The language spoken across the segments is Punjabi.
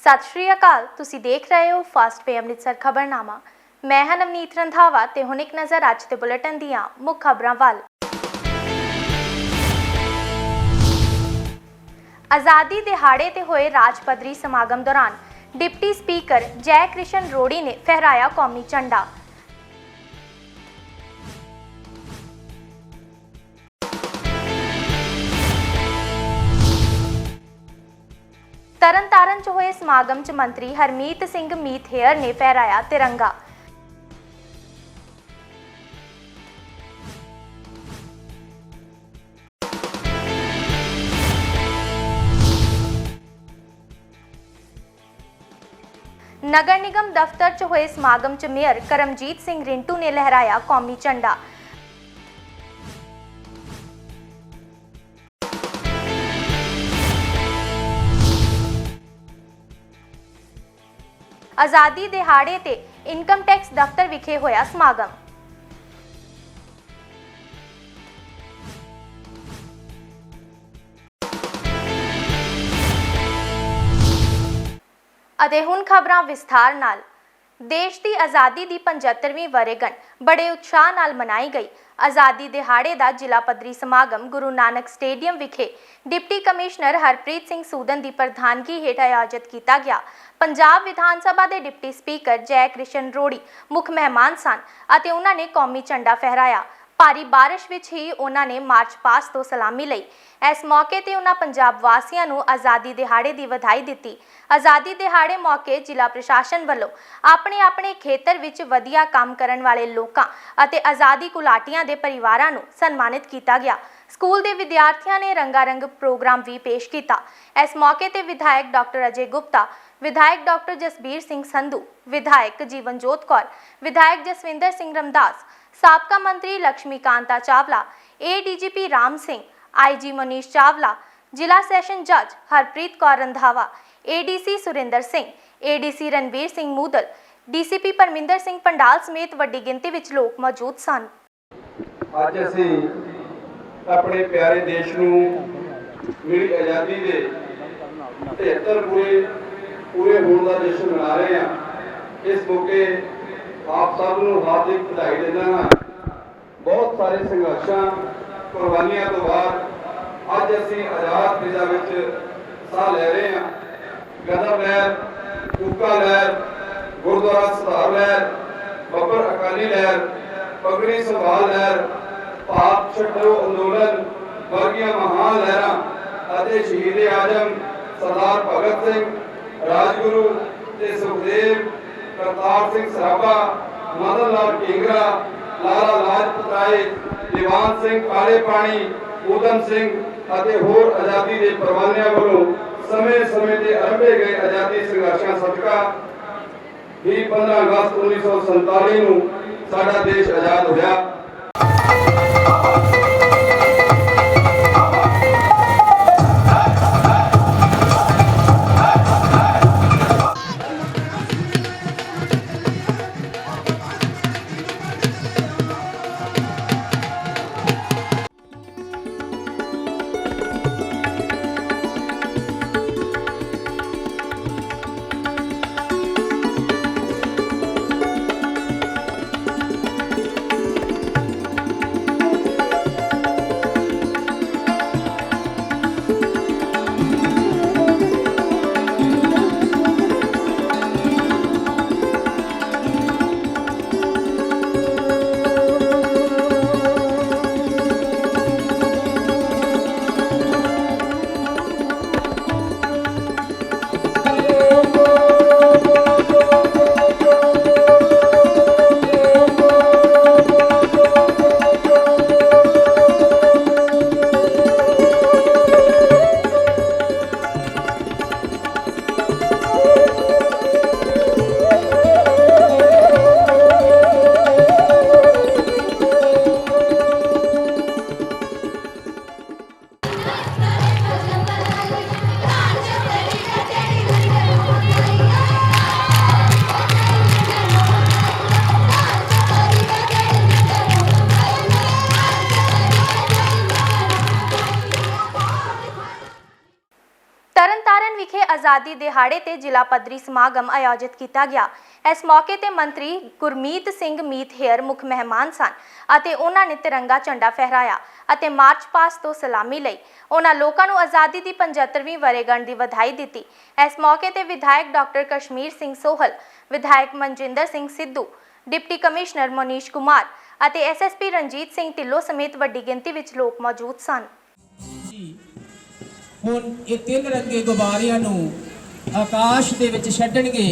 सत श्री अकाल, तुसी देख रहे हो फास्ट पे अमृतसर खबरनामा। मैं हां नवनीत रंधावा ते हुण एक नज़र अज दे बुलेटिन दीआं मुख खबरां वल। आज़ादी दिहाड़े ते होए राज पद्धरी समागम दौरान डिप्टी स्पीकर जय कृष्ण रोड़ी ने फहराया कौमी झंडा। तरनतारन च होए समागम च मंत्री हरमीत सिंह मीथेयर ने फहराया तिरंगा। नगर निगम दफ्तर च होए समागम च मेयर करमजीत सिंह रिंटू ने लहराया कौमी झंडा। आज़ादी दिहाड़े ते इनकम टैक्स दफ्तर विखे होया समागम। ਅਤੇ ਹੁਣ ਖਬਰਾਂ ਵਿਸਥਾਰ ਨਾਲ। देश की आज़ादी की 75ਵੀਂ ਵਰ੍ਹੇਗੰਢ बड़े उत्साह नाल मनाई गई। आज़ादी दिहाड़े का जिला पद्धरी समागम गुरु नानक स्टेडियम विखे डिप्टी कमिश्नर हरप्रीत सिंह सूदन की प्रधानगी हेठ आयोजित किया गया। पंजाब विधान सभा के डिप्टी स्पीकर जय कृष्ण रोड़ी मुख मेहमान सन ਅਤੇ ਉਹਨਾਂ ने कौमी झंडा फहराया। भारी बारिश विच ही उन्होंने मार्च पास्ट तो सलामी लई। इस मौके ते उन्होंने पंजाब वासियों को आज़ादी दिहाड़े की बधाई दी। आज़ादी दिहाड़े मौके जिला प्रशासन वालों अपने अपने खेतर विच वधिया काम करन वाले लोकां अते आज़ादी घुलाटियां दे परिवारां नूं सन्मानित किया गया। स्कूल के विद्यार्थियों ने रंगारंग प्रोग्राम भी पेश किया। इस मौके ते विधायक डॉक्टर अजय गुप्ता, विधायक डॉक्टर जसबीर सिंह संधू, विधायक जीवनजोत कौर, विधायक जसविंदर सिंह रमदास, साबका मंत्री लक्ष्मीकांता चावला, ADGP राम सिंह, IG मनीष चावला, जिला सैशन जज Harpreet Kaur Randhawa, ADC Surinder Singh, ADC Ranveer Singh मूदल, DCP Parminder Singh pandal समेत वड्डी गिनती विच लोग मौजूद सन। अज असीं अपने प्यारे देश नूं मिली आज़ादी दे 73 पूरे होने का जश्न मना रहे हैं। इस मौके आप सब नूं हार्दिक बधाई देना। बहुत सारे संघर्षां कुर्बानियां तो बाद अज असीं आज़ाद फिजा विच साह लै रहे हैं। गदर लहर, कूका लहर, गुरुद्वारा सुधार लहर, बब्बर अकाली लहर, पगड़ी संभाल लहर, भाप छड्डो अंदोलन वर्गिया महान लहरां अते शहीद आजम सरदार भगत सिंह, राजगुरु ते सुखदेव, करतार सिंह सराभा, मदन लाल ढींगरा, लाला लाजपत राय, दीवान सिंह काले पानी, ऊधम सिंह अते होर आज़ादी के परवानियां वालों समय समय से आरंभे गए आज़ादी संघर्षां सदका ही 15 अगस्त 1947 नूं साडा देश आज़ाद होया। आज़ादी दिहाड़े ते जिला पद्धरी समागम आयोजित किया गया। इस मौके ते मंत्री गुरमीत सिंह मीत हेयर मुख मेहमान सन ਅਤੇ ਉਹਨਾਂ ਨੇ तिरंगा झंडा फहराया ਅਤੇ मार्च पास तो सलामी ਲਈ ਉਹਨਾਂ ਲੋਕਾਂ ਨੂੰ आज़ादी ਦੀ 75ਵੀਂ ਵਰ੍ਹੇਗੰਢ ਦੀ ਵਧਾਈ ਦਿੱਤੀ। ਇਸ ਮੌਕੇ ਤੇ ਵਿਧਾਇਕ ਡਾਕਟਰ ਕਸ਼ਮੀਰ ਸਿੰਘ ਸੋਹਲ, ਵਿਧਾਇਕ ਮਨਜਿੰਦਰ ਸਿੰਘ ਸਿੱਧੂ, डिप्टी कमिश्नर मनीष कुमार ਅਤੇ एसएसपी रंजीत सिंह ढिल्लों समेत ਵੱਡੀ ਗਿਣਤੀ ਵਿੱਚ ਲੋਕ ਮੌਜੂਦ ਸਨ। ਹੁਣ ਇਹ ਤਿੰਨ ਰੰਗੇ ਗੁਬਾਰਿਆਂ ਨੂੰ ਆਕਾਸ਼ ਦੇ ਵਿੱਚ ਛੱਡਣਗੇ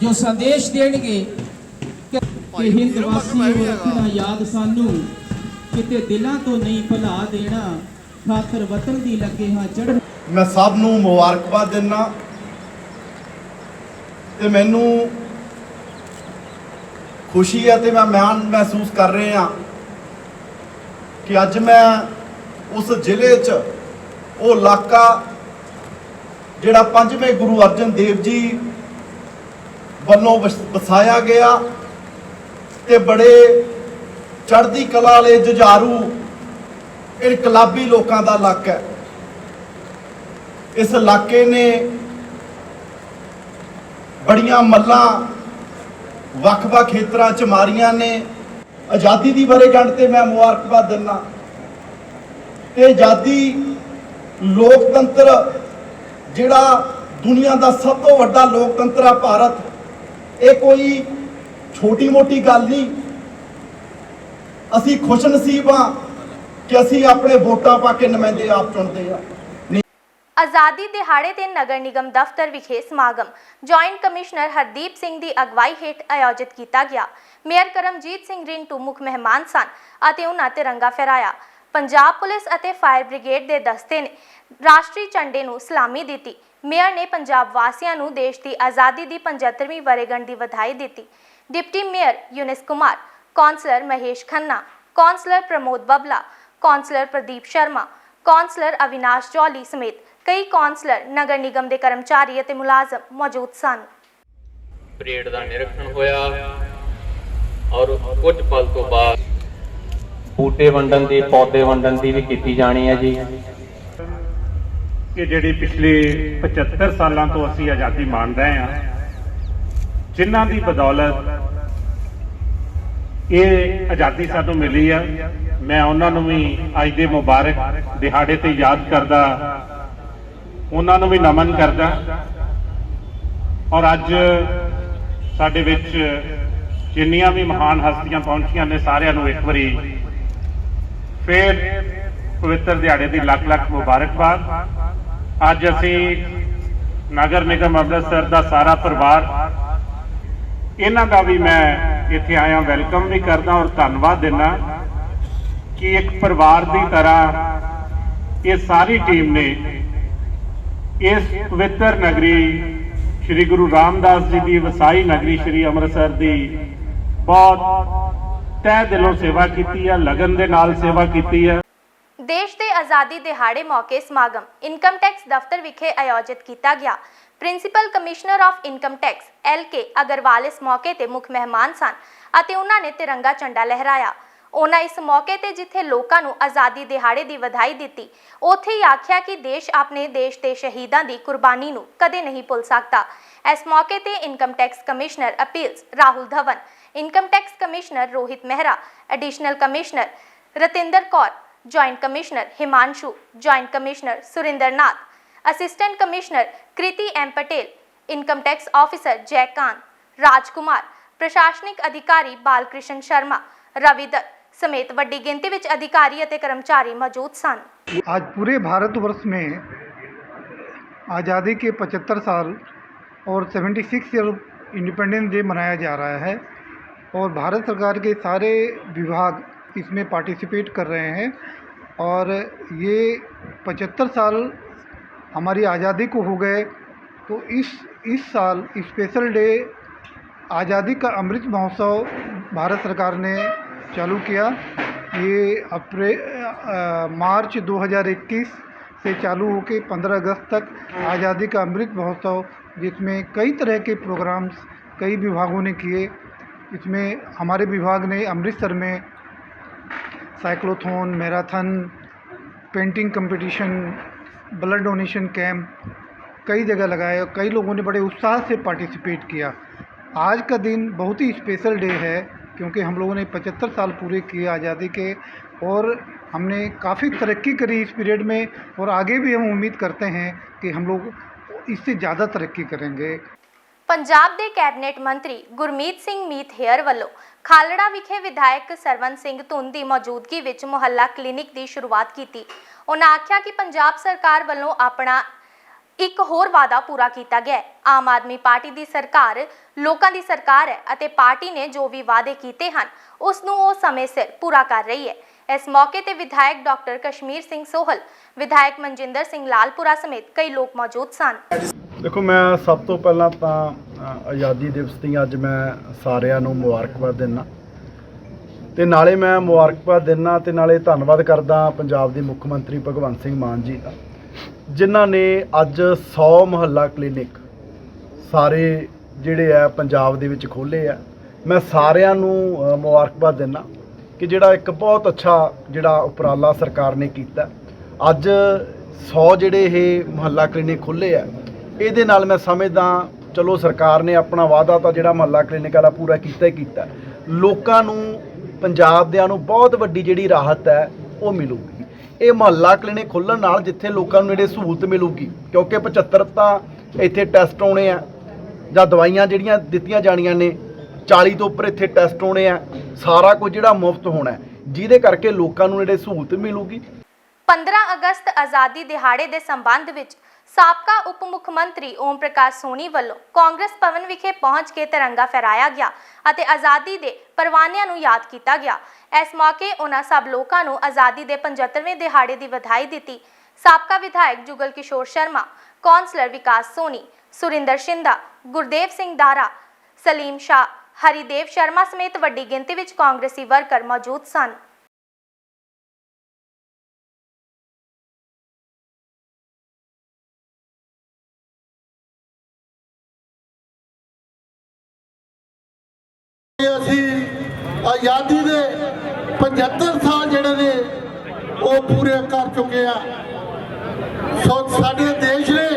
ਜੋ ਸੰਦੇਸ਼ ਦੇਣਗੇ ਕਿ ਹਿੰਦ ਵਾਸੀਓ ਰੱਖਣਾ ਯਾਦ ਸਾਨੂੰ ਕਿਤੇ ਦਿਲਾਂ ਤੋਂ ਨਹੀਂ ਭੁਲਾ ਦੇਣਾ ਖਾਤਰ ਵਤਨ ਦੀ ਲੱਗੇ ਹਾਂ ਚੜ੍ਹਨ। ਮੈਂ ਸਭ ਨੂੰ ਮੁਬਾਰਕਬਾਦ ਦਿੰਦਾ ਤੇ ਮੈਨੂੰ खुशी है तो मैं मान महसूस कर रहा कि अज मैं उस जिले च वो इलाका जिहड़ा 5वें गुरु अर्जन देव जी वालों वसाया गया ते बड़े चढ़ती कला वाले जुझारू इनकलाबी लोगों का इलाका है। इस इलाके ने बड़ियां मल्लां ਵੱਖ-ਵੱਖ ਖੇਤਰਾਂ ਚ ਮਾਰੀਆਂ ਨੇ। ਆਜ਼ਾਦੀ ਦੀ ਵਰ੍ਹੇਗੰਢ ਤੇ ਮੈਂ ਮੁਬਾਰਕਬਾਦ ਦਿੰਦਾ ਤੇ ਆਜ਼ਾਦੀ ਲੋਕਤੰਤਰ ਜਿਹੜਾ ਦੁਨੀਆ ਦਾ ਸਭ ਤੋਂ ਵੱਡਾ ਲੋਕਤੰਤਰ ਆ ਭਾਰਤ, ਇਹ ਕੋਈ ਛੋਟੀ ਮੋਟੀ ਗੱਲ ਨਹੀਂ। ਅਸੀਂ ਖੁਸ਼ਨਸੀਬ ਹਾਂ ਕਿ ਅਸੀਂ ਆਪਣੇ ਵੋਟਾਂ ਪਾ ਕੇ ਨੁਮਾਇੰਦੇ ਆਪ ਚੁਣਦੇ ਆ। आज़ादी दिहाड़े ते नगर निगम दफ्तर विखे समागम जॉइंट कमिश्नर हरदीप सिंह की अगवाई हेठ आयोजित किया गया। मेयर करमजीत सिंह रिंटू मुख मेहमान सन ਅਤੇ ਉਹਨਾਂ तिरंगा फहराया। पंजाब पुलिस ਅਤੇ फायर ब्रिगेड के दस्ते ने राष्ट्रीय झंडे ਨੂੰ सलामी ਦਿੱਤੀ। मेयर ने पंजाब वासियों ਨੂੰ देश की आज़ादी की 75ਵੀਂ ਵਰ੍ਹੇਗੰਢ ਦੀ ਵਧਾਈ ਦਿੱਤੀ। Deputy mayor Yunis Kumar, councillor Mahesh Khanna, councillor Pramod Babla, councillor Pradeep Sharma, councillor Avinash Jolly समेत कई कौंसलर नगर निगम के कर्मचारी ਅਤੇ मुलाजम मौजूद सन। परेड का निरीक्षण होया और कुछ पल तो बाद बूटे वंडन की पौधे वंडन की भी की जानी है जी। कि ਜਿਹੜੀ पिछले 75 ਸਾਲਾਂ ਤੋਂ ਅਸੀਂ ਆਜ਼ਾਦੀ ਮਾਣ ਰਹੇ ਹਾਂ, ਜਿਨ੍ਹਾਂ ਦੀ ਬਦੌਲਤ ਇਹ ਆਜ਼ਾਦੀ ਸਾਨੂੰ ਮਿਲੀ ਆ, ਮੈਂ ਉਹਨਾਂ ਨੂੰ ਵੀ ਅੱਜ ਦੇ ਮੁਬਾਰਕ ਦਿਹਾੜੇ ਤੇ ਯਾਦ ਕਰਦਾ, ਉਹਨਾਂ ਨੂੰ ਵੀ ਨਮਨ ਕਰਦਾ। ਔਰ ਅੱਜ ਸਾਡੇ ਵਿੱਚ ਜਿੰਨੀਆਂ ਵੀ ਮਹਾਨ ਹਸਤੀਆਂ ਪਹੁੰਚੀਆਂ ਨੇ, ਸਾਰਿਆਂ ਨੂੰ ਇੱਕ ਵਾਰੀ ਫਿਰ ਪਵਿੱਤਰ ਦਿਹਾੜੇ ਦੀ ਲੱਖ ਲੱਖ ਮੁਬਾਰਕਬਾਦ। ਅੱਜ ਅਸੀਂ ਨਗਰ ਨਿਗਮ ਅੰਮ੍ਰਿਤਸਰ ਦਾ ਸਾਰਾ ਪਰਿਵਾਰ, ਇਹਨਾਂ ਦਾ ਵੀ ਮੈਂ ਇੱਥੇ ਆਇਆ ਵੈਲਕਮ ਵੀ ਕਰਦਾ ਔਰ ਧੰਨਵਾਦ ਦਿੰਦਾ ਕਿ ਇੱਕ ਪਰਿਵਾਰ ਦੀ ਤਰ੍ਹਾਂ ਇਹ ਸਾਰੀ ਟੀਮ ਨੇ इस पवित्र नगरी श्री गुरु रामदास जी की वसाई नगरी श्री अमृतसर की बहुत तह दिलों सेवा की है, लगन दे नाल सेवा की है। देश के आज़ादी दिहाड़े मौके समागम इनकम टैक्स दफ्तर विखे आयोजित किया गया। Principal commissioner of income tax LK Agarwal इस मौके ते मुख मेहमान सन ਅਤੇ ਉਹਨਾਂ ਨੇ तिरंगा झंडा लहराया। ਉਹਨਾਂ ਇਸ ਮੌਕੇ ਤੇ ਜਿੱਥੇ ਲੋਕਾਂ ਨੂੰ ਆਜ਼ਾਦੀ ਦਿਹਾੜੇ ਦੀ ਵਧਾਈ ਦਿੱਤੀ, ਉੱਥੇ ਹੀ ਆਖਿਆ ਕਿ ਦੇਸ਼ ਆਪਣੇ ਦੇਸ਼ ਦੇ ਸ਼ਹੀਦਾਂ ਦੀ ਕੁਰਬਾਨੀ ਨੂੰ ਕਦੇ ਨਹੀਂ ਭੁੱਲ ਸਕਦਾ। ਇਸ ਮੌਕੇ ਤੇ income tax commissioner appeals Rahul Dhawan, income tax commissioner Rohit Mehra, additional commissioner Ratinder Kaur, joint commissioner Himanshu, joint commissioner Surindernath, assistant commissioner Kriti M Patel, income tax officer Jaikant, Rajkumar, प्रशासनिक अधिकारी बालकृष्ण शर्मा, रविदत्त समेत ਵੱਡੀ ਗਿਣਤੀ ਵਿੱਚ अधिकारी ਅਤੇ कर्मचारी मौजूद सन। आज पूरे भारतवर्ष में आज़ादी के 75 साल और 76 ईयर इंडिपेंडेंस डे मनाया जा रहा है और भारत सरकार के सारे विभाग इसमें पार्टिसिपेट कर रहे हैं और ये 75 साल हमारी आज़ादी को हो गए, तो इस साल स्पेशल डे आज़ादी का अमृत महोत्सव भारत सरकार ने चालू किया। ये मार्च 2021 से चालू होकर 15 अगस्त तक आज़ादी का अमृत महोत्सव, जिसमें कई तरह के प्रोग्राम्स कई विभागों ने किए। इसमें हमारे विभाग ने अमृतसर में cyclothon, marathon, painting competition, blood donation camp, कई जगह लगाए और कई लोगों ने बड़े उत्साह से पार्टिसिपेट किया। आज का दिन बहुत ही स्पेशल डे है क्योंकि हम लोगों ने 75 साल पूरे किए आज़ादी के और हमने काफ़ी तरक्की करी इस पीरियड में और आगे भी हम उम्मीद करते हैं कि हम लोग इससे ज़्यादा तरक्की करेंगे। ਪੰਜਾਬ ਦੇ ਕੈਬਨਿਟ ਮੰਤਰੀ ਗੁਰਮੀਤ ਸਿੰਘ ਮੀਤ ਹੇਅਰ ਵੱਲੋਂ ਖਾਲੜਾ ਵਿਖੇ ਵਿਧਾਇਕ ਸਰਵਨ ਸਿੰਘ ਧੁੰਨ ਦੀ ਮੌਜੂਦਗੀ ਵਿੱਚ ਮੁਹੱਲਾ ਕਲੀਨਿਕ ਦੀ ਸ਼ੁਰੂਆਤ ਕੀਤੀ। ਉਹਨਾਂ ਆਖਿਆ ਕਿ ਪੰਜਾਬ ਸਰਕਾਰ ਵੱਲੋਂ ਆਪਣਾ ਇੱਕ ਹੋਰ ਵਾਅਦਾ ਪੂਰਾ ਕੀਤਾ ਗਿਆ ਹੈ। ਆਮ ਆਦਮੀ ਪਾਰਟੀ ਦੀ ਸਰਕਾਰ ਲੋਕਾਂ ਦੀ ਸਰਕਾਰ ਹੈ ਅਤੇ ਪਾਰਟੀ ਨੇ ਜੋ ਵੀ ਵਾਅਦੇ ਕੀਤੇ ਹਨ ਉਸ ਨੂੰ ਉਹ ਸਮੇਂ ਸਿਰ ਪੂਰਾ ਕਰ ਰਹੀ ਹੈ। इस मौके ते विधायक डॉक्टर कश्मीर सिंह सोहल, विधायक मनजिंदर सिंह लालपुरा समेत कई लोग मौजूद सन। देखो, मैं सब तो पहला तो आज़ादी दिवस दी अज मैं सारिਆਂ ਨੂੰ मुबारकबाद देना ਤੇ ਨਾਲੇ मैं मुबारकबाद देना ਤੇ ਨਾਲੇ ਧੰਨਵਾਦ ਕਰਦਾ ਪੰਜਾਬ ਦੇ ਮੁੱਖ ਮੰਤਰੀ ਭਗਵੰਤ ਸਿੰਘ ਮਾਨ ਜੀ ਦਾ, ਜਿਨ੍ਹਾਂ ਨੇ ਅੱਜ 100 ਮੁਹੱਲਾ ਕਲੀਨਿਕ ਸਾਰੇ ਜਿਹੜੇ ਆ ਪੰਜਾਬ ਦੇ ਵਿੱਚ ਖੋਲ੍ਹੇ ਆ। मैं ਸਾਰਿਆਂ ਨੂੰ मुबारकबाद देना कि ਜਿਹੜਾ ਇੱਕ ਬਹੁਤ ਅੱਛਾ ਜਿਹੜਾ ਉਪਰਾਲਾ ਸਰਕਾਰ ਨੇ ਕੀਤਾ। ਅੱਜ 100 ਜਿਹੜੇ ਇਹ ਮੁਹੱਲਾ ਕਲੀਨਿਕ ਖੁੱਲ੍ਹੇ ਆ, ਇਹਦੇ ਨਾਲ ਮੈਂ ਸਮਝਦਾ ਚਲੋ ਸਰਕਾਰ ਨੇ ਆਪਣਾ ਵਾਅਦਾ ਤਾਂ ਜਿਹੜਾ ਮੁਹੱਲਾ ਕਲੀਨਿਕ ਵਾਲਾ ਪੂਰਾ ਕੀਤਾ ਹੀ ਕੀਤਾ। ਲੋਕਾਂ ਨੂੰ, ਪੰਜਾਬ ਦਿਆਂ ਨੂੰ ਬਹੁਤ ਵੱਡੀ ਜਿਹੜੀ ਰਾਹਤ ਹੈ ਉਹ ਮਿਲੂਗੀ। ਇਹ ਮੁਹੱਲਾ ਕਲੀਨਿਕ ਖੁੱਲ੍ਹਣ ਨਾਲ ਜਿੱਥੇ ਲੋਕਾਂ ਨੂੰ ਜਿਹੜੇ ਸਹੂਲਤ ਮਿਲੂਗੀ, ਕਿਉਂਕਿ 75 ਤਾਂ ਇੱਥੇ ਟੈਸਟ ਆਉਣੇ ਆ ਜਾਂ ਦਵਾਈਆਂ ਜਿਹੜੀਆਂ ਦਿੱਤੀਆਂ ਜਾਣੀਆਂ ਨੇ, 40 ਤੋਂ ਉੱਪਰ ਇੱਥੇ ਟੈਸਟ ਹੋਣੇ ਆ, ਸਾਰਾ ਕੁਝ ਜਿਹੜਾ ਮੁਫਤ ਹੋਣਾ, ਜਿਹਦੇ ਕਰਕੇ ਲੋਕਾਂ ਨੂੰ ਜਿਹੜੇ ਸਹੂਲਤ ਮਿਲੂਗੀ। 15 ਅਗਸਤ ਆਜ਼ਾਦੀ ਦਿਹਾੜੇ ਦੇ ਸੰਬੰਧ ਵਿੱਚ ਸਾਬਕਾ ਉਪ ਮੁੱਖ ਮੰਤਰੀ ਓਮ ਪ੍ਰਕਾਸ਼ ਸੋਨੀ ਵੱਲੋਂ ਕਾਂਗਰਸ ਭਵਨ ਵਿਖੇ ਪਹੁੰਚ ਕੇ ਤਿਰੰਗਾ ਫਹਿਰਾਇਆ ਗਿਆ ਅਤੇ ਆਜ਼ਾਦੀ ਦੇ ਪਰਵਾਨਿਆਂ ਨੂੰ ਯਾਦ ਕੀਤਾ ਗਿਆ। ਇਸ ਮੌਕੇ ਉਹਨਾਂ ਸਭ ਲੋਕਾਂ ਨੂੰ ਆਜ਼ਾਦੀ ਦੇ 75ਵੇਂ ਦਿਹਾੜੇ ਦੀ ਵਧਾਈ ਦਿੱਤੀ। ਸਾਬਕਾ ਵਿਧਾਇਕ ਜੁਗਲ ਕਿਸ਼ੋਰ ਸ਼ਰਮਾ, ਕੌਂਸਲਰ ਵਿਕਾਸ ਸੋਨੀ, ਸੁਰਿੰਦਰ ਸ਼ਿੰਦਾ, ਗੁਰਦੇਵ ਸਿੰਘ ਦਾਰਾ, ਸਲੀਮ ਸ਼ਾਹ, ਹਰੀਦੇਵ ਸ਼ਰਮਾ ਸਮੇਤ ਵੱਡੀ ਗਿਣਤੀ ਵਿੱਚ ਕਾਂਗਰਸੀ ਵਰਕਰ ਮੌਜੂਦ ਸਨ। ਅਸੀਂ ਆਜ਼ਾਦੀ ਦੇ 75 ਸਾਲ ਜਿਹੜੇ ਨੇ ਉਹ ਪੂਰੇ ਕਰ ਚੁੱਕੇ ਆ। ਸੋ ਸਾਡੇ ਦੇਸ਼ ਨੇ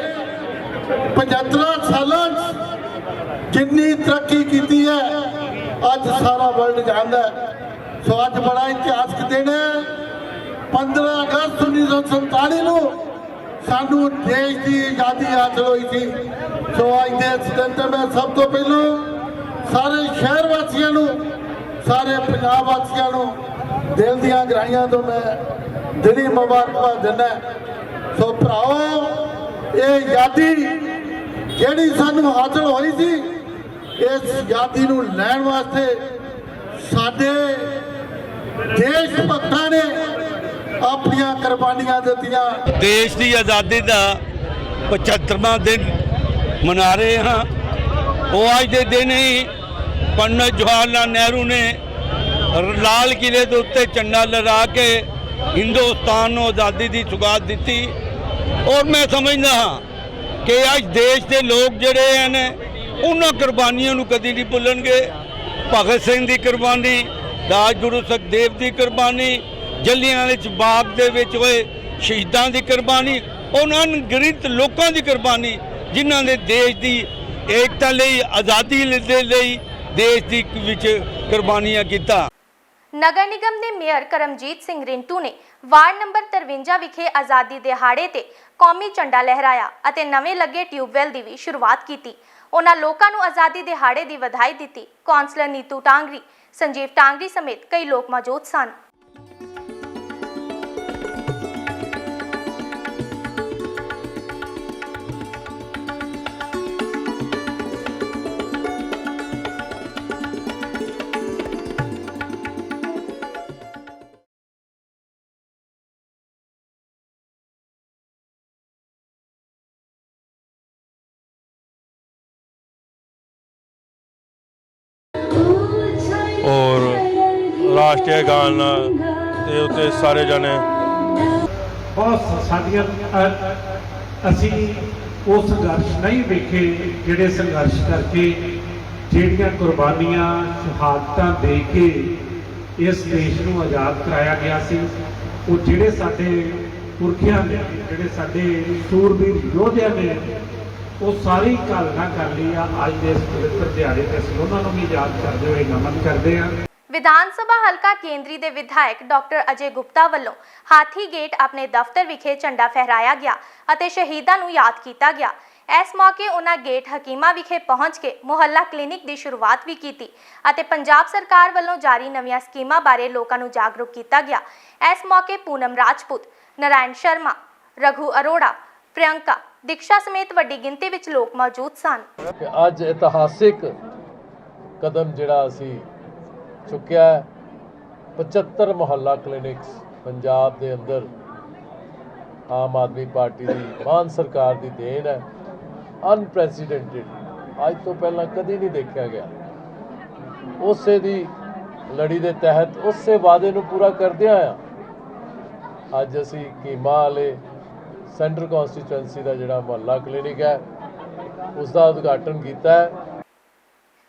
75 ਸਾਲਾਂ 'ਚ ਜਿੰਨੀ ਤਰੱਕੀ ਕੀਤੀ ਹੈ ਅੱਜ ਸਾਰਾ ਵਰਲਡ ਜਾਣਦਾ। ਸੋ ਅੱਜ ਬੜਾ ਇਤਿਹਾਸਕ ਦਿਨ ਹੈ। 15 ਅਗਸਤ 1947 ਨੂੰ ਸਾਨੂੰ ਦੇਸ਼ ਦੀ ਆਜ਼ਾਦੀ ਹਾਸਲ ਹੋਈ ਸੀ। ਸੋ ਅੱਜ ਦੇ ਇਸ ਦਿਨ ਤੇ ਮੈਂ ਸਭ ਤੋਂ ਪਹਿਲਾਂ ਸਾਰੇ ਸ਼ਹਿਰ ਵਾਸੀਆਂ ਨੂੰ, ਸਾਰੇ ਪੰਜਾਬ ਵਾਸੀਆਂ ਨੂੰ ਦਿਲ ਦੀਆਂ ਗਹਿਰਾਈਆਂ ਤੋਂ ਮੈਂ ਦਿਲੀ ਮੁਬਾਰਕਬਾਦ ਦਿੰਦਾ। ਸੋ ਭਰਾਓ, ਇਹ ਆਜ਼ਾਦੀ ਜਿਹੜੀ ਸਾਨੂੰ ਹਾਸਲ ਹੋਈ ਸੀ, ਇਸ ਆਜ਼ਾਦੀ ਨੂੰ ਲੈਣ ਵਾਸਤੇ ਸਾਡੇ ਦੇਸ਼ ਭਗਤਾਂ ਨੇ ਆਪਣੀਆਂ ਕੁਰਬਾਨੀਆਂ ਦਿੱਤੀਆਂ। देश की आज़ादी का 75वां दिन मना रहे हाँ। वो आज के दिन ही पंडित जवाहर लाल नेहरू ने लाल किले के उत्ते झंडा लहरा के हिंदुस्तान को आज़ादी की सुगात दी। और मैं समझदा हाँ कि आज देश के लोग जोड़े हैं उन्होंने कुर्बानियों को कभी नहीं भुलणगे। भगत सिंह की कुर्बानी, राजगुरु सुखदेव की कुर्बानी, जलियांवाले बाग दे विच होए शहीदों की कुर्बानी, उन्होंने गरीब लोगों की कुर्बानी जिन्होंने देश की एकता लई, आज़ादी दे लई देश की विच कुर्बानियां कीता। ਨਗਰ ਨਿਗਮ ਦੇ ਮੇਅਰ ਕਰਮਜੀਤ ਸਿੰਘ ਰਿੰਟੂ ਨੇ ਵਾਰਡ ਨੰਬਰ 53 ਵਿਖੇ ਆਜ਼ਾਦੀ ਦਿਹਾੜੇ ਤੇ ਕੌਮੀ ਝੰਡਾ ਲਹਿਰਾਇਆ ਅਤੇ ਨਵੇਂ ਲੱਗੇ ਟਿਊਬਵੈਲ ਦੀ ਵੀ ਸ਼ੁਰੂਆਤ ਕੀਤੀ। ਉਹਨਾਂ ਲੋਕਾਂ ਨੂੰ ਆਜ਼ਾਦੀ ਦਿਹਾੜੇ ਦੀ ਵਧਾਈ ਦਿੱਤੀ। ਕੌਂਸਲਰ ਨੀਤੂ ਟਾਂਗਰੀ, ਸੰਜੀਵ ਟਾਂਗਰੀ ਸਮੇਤ ਕਈ ਲੋਕ ਮੌਜੂਦ ਸਨ। और राष्ट्रीय गान के उत्ते सारे जने बहुत साडियां ਅਸੀਂ ਉਹ ਸੰਘਰਸ਼ ਨਹੀਂ ਵੇਖੇ ਜਿਹੜੇ ਸੰਘਰਸ਼ ਕਰਕੇ ਜਿਹੜੀਆਂ ਕੁਰਬਾਨੀਆਂ ਸ਼ਹਾਦਤਾਂ ਦੇ ਕੇ ਇਸ ਦੇਸ਼ ਨੂੰ ਆਜ਼ਾਦ ਕਰਾਇਆ ਗਿਆ ਸੀ। ਉਹ ਜਿਹੜੇ ਸਾਡੇ ਪੁਰਖਿਆਂ ਨੇ, ਜਿਹੜੇ ਸਾਡੇ ਸੂਰਬੀਰ ਯੋਧਿਆਂ ਨੇ ਉਹ ਸਾਰੀ ਘਾਲਣਾ ਕਰ ਲਈ ਆ ਅੱਜ ਦੇ ਇਸ ਪਵਿੱਤਰ ਦਿਹਾੜੇ ਤੇ ਅਸੀਂ ਉਹਨਾਂ ਨੂੰ ਵੀ ਯਾਦ ਕਰਦੇ ਹੋਏ ਨਮਨ ਕਰਦੇ ਹਾਂ। ਵਿਧਾਨ ਸਭਾ ਹਲਕਾ ਕੇਂਦਰੀ ਦੇ ਵਿਧਾਇਕ ਡਾਕਟਰ ਅਜੇ ਗੁਪਤਾ ਵੱਲੋਂ ਹਾਥੀ ਗੇਟ ਆਪਣੇ ਦਫ਼ਤਰ ਵਿਖੇ ਝੰਡਾ ਫਹਿਰਾਇਆ ਗਿਆ ਅਤੇ ਸ਼ਹੀਦਾਂ ਨੂੰ ਯਾਦ ਕੀਤਾ ਗਿਆ। ਇਸ ਮੌਕੇ ਉਹਨਾਂ ਗੇਟ ਹਕੀਮਾ ਵਿਖੇ ਪਹੁੰਚ ਕੇ ਮੁਹੱਲਾ ਕਲੀਨਿਕ ਦੀ ਸ਼ੁਰੂਆਤ ਵੀ ਕੀਤੀ ਅਤੇ ਪੰਜਾਬ ਸਰਕਾਰ ਵੱਲੋਂ ਜਾਰੀ ਨਵੀਆਂ ਸਕੀਮਾਂ ਬਾਰੇ ਲੋਕਾਂ ਨੂੰ ਜਾਗਰੂਕ ਕੀਤਾ ਗਿਆ। ਇਸ ਮੌਕੇ ਪੂਨਮ ਰਾਜਪੂਤ, ਨਾਰਾਇਣ ਸ਼ਰਮਾ, ਰਘੂ ਅਰੋੜਾ, ਪ੍ਰਿਯੰਕਾ, ਦੀਕਸ਼ਾ ਸਮੇਤ ਵੱਡੀ ਗਿਣਤੀ ਵਿੱਚ ਲੋਕ ਮੌਜੂਦ ਸਨ। ਅੱਜ ਇਤਿਹਾਸਿਕ ਕਦਮ ਜਿਹੜਾ ਅਸੀਂ ਚੁੱਕਿਆ 75 ਮੁਹੱਲਾ ਕਲੀਨਿਕਸ ਪੰਜਾਬ ਦੇ ਅੰਦਰ ਆਮ ਆਦਮੀ ਪਾਰਟੀ ਦੀ ਮਾਨ ਸਰਕਾਰ ਦੀ ਦੇਣ ਹੈ। ਅਨਪ੍ਰੈਸੀਡੈਂਟਡ, ਅੱਜ ਤੋਂ ਪਹਿਲਾਂ ਕਦੀ ਨਹੀਂ ਦੇਖਿਆ ਗਿਆ। ਉਸੇ ਦੀ ਲੜੀ ਦੇ ਤਹਿਤ ਉਸੇ ਵਾਅਦੇ ਨੂੰ ਪੂਰਾ ਕਰਦਿਆਂ ਆ ਅੱਜ ਅਸੀਂ ਕੀਮਾ ਵਾਲੇ ਸੈਂਟਰ ਕੌਂਸਟੀਚੁਐਂਸੀ ਦਾ ਜਿਹੜਾ ਮੁਹੱਲਾ ਕਲੀਨਿਕ ਹੈ ਉਸ ਦਾ ਉਦਘਾਟਨ ਕੀਤਾ ਹੈ।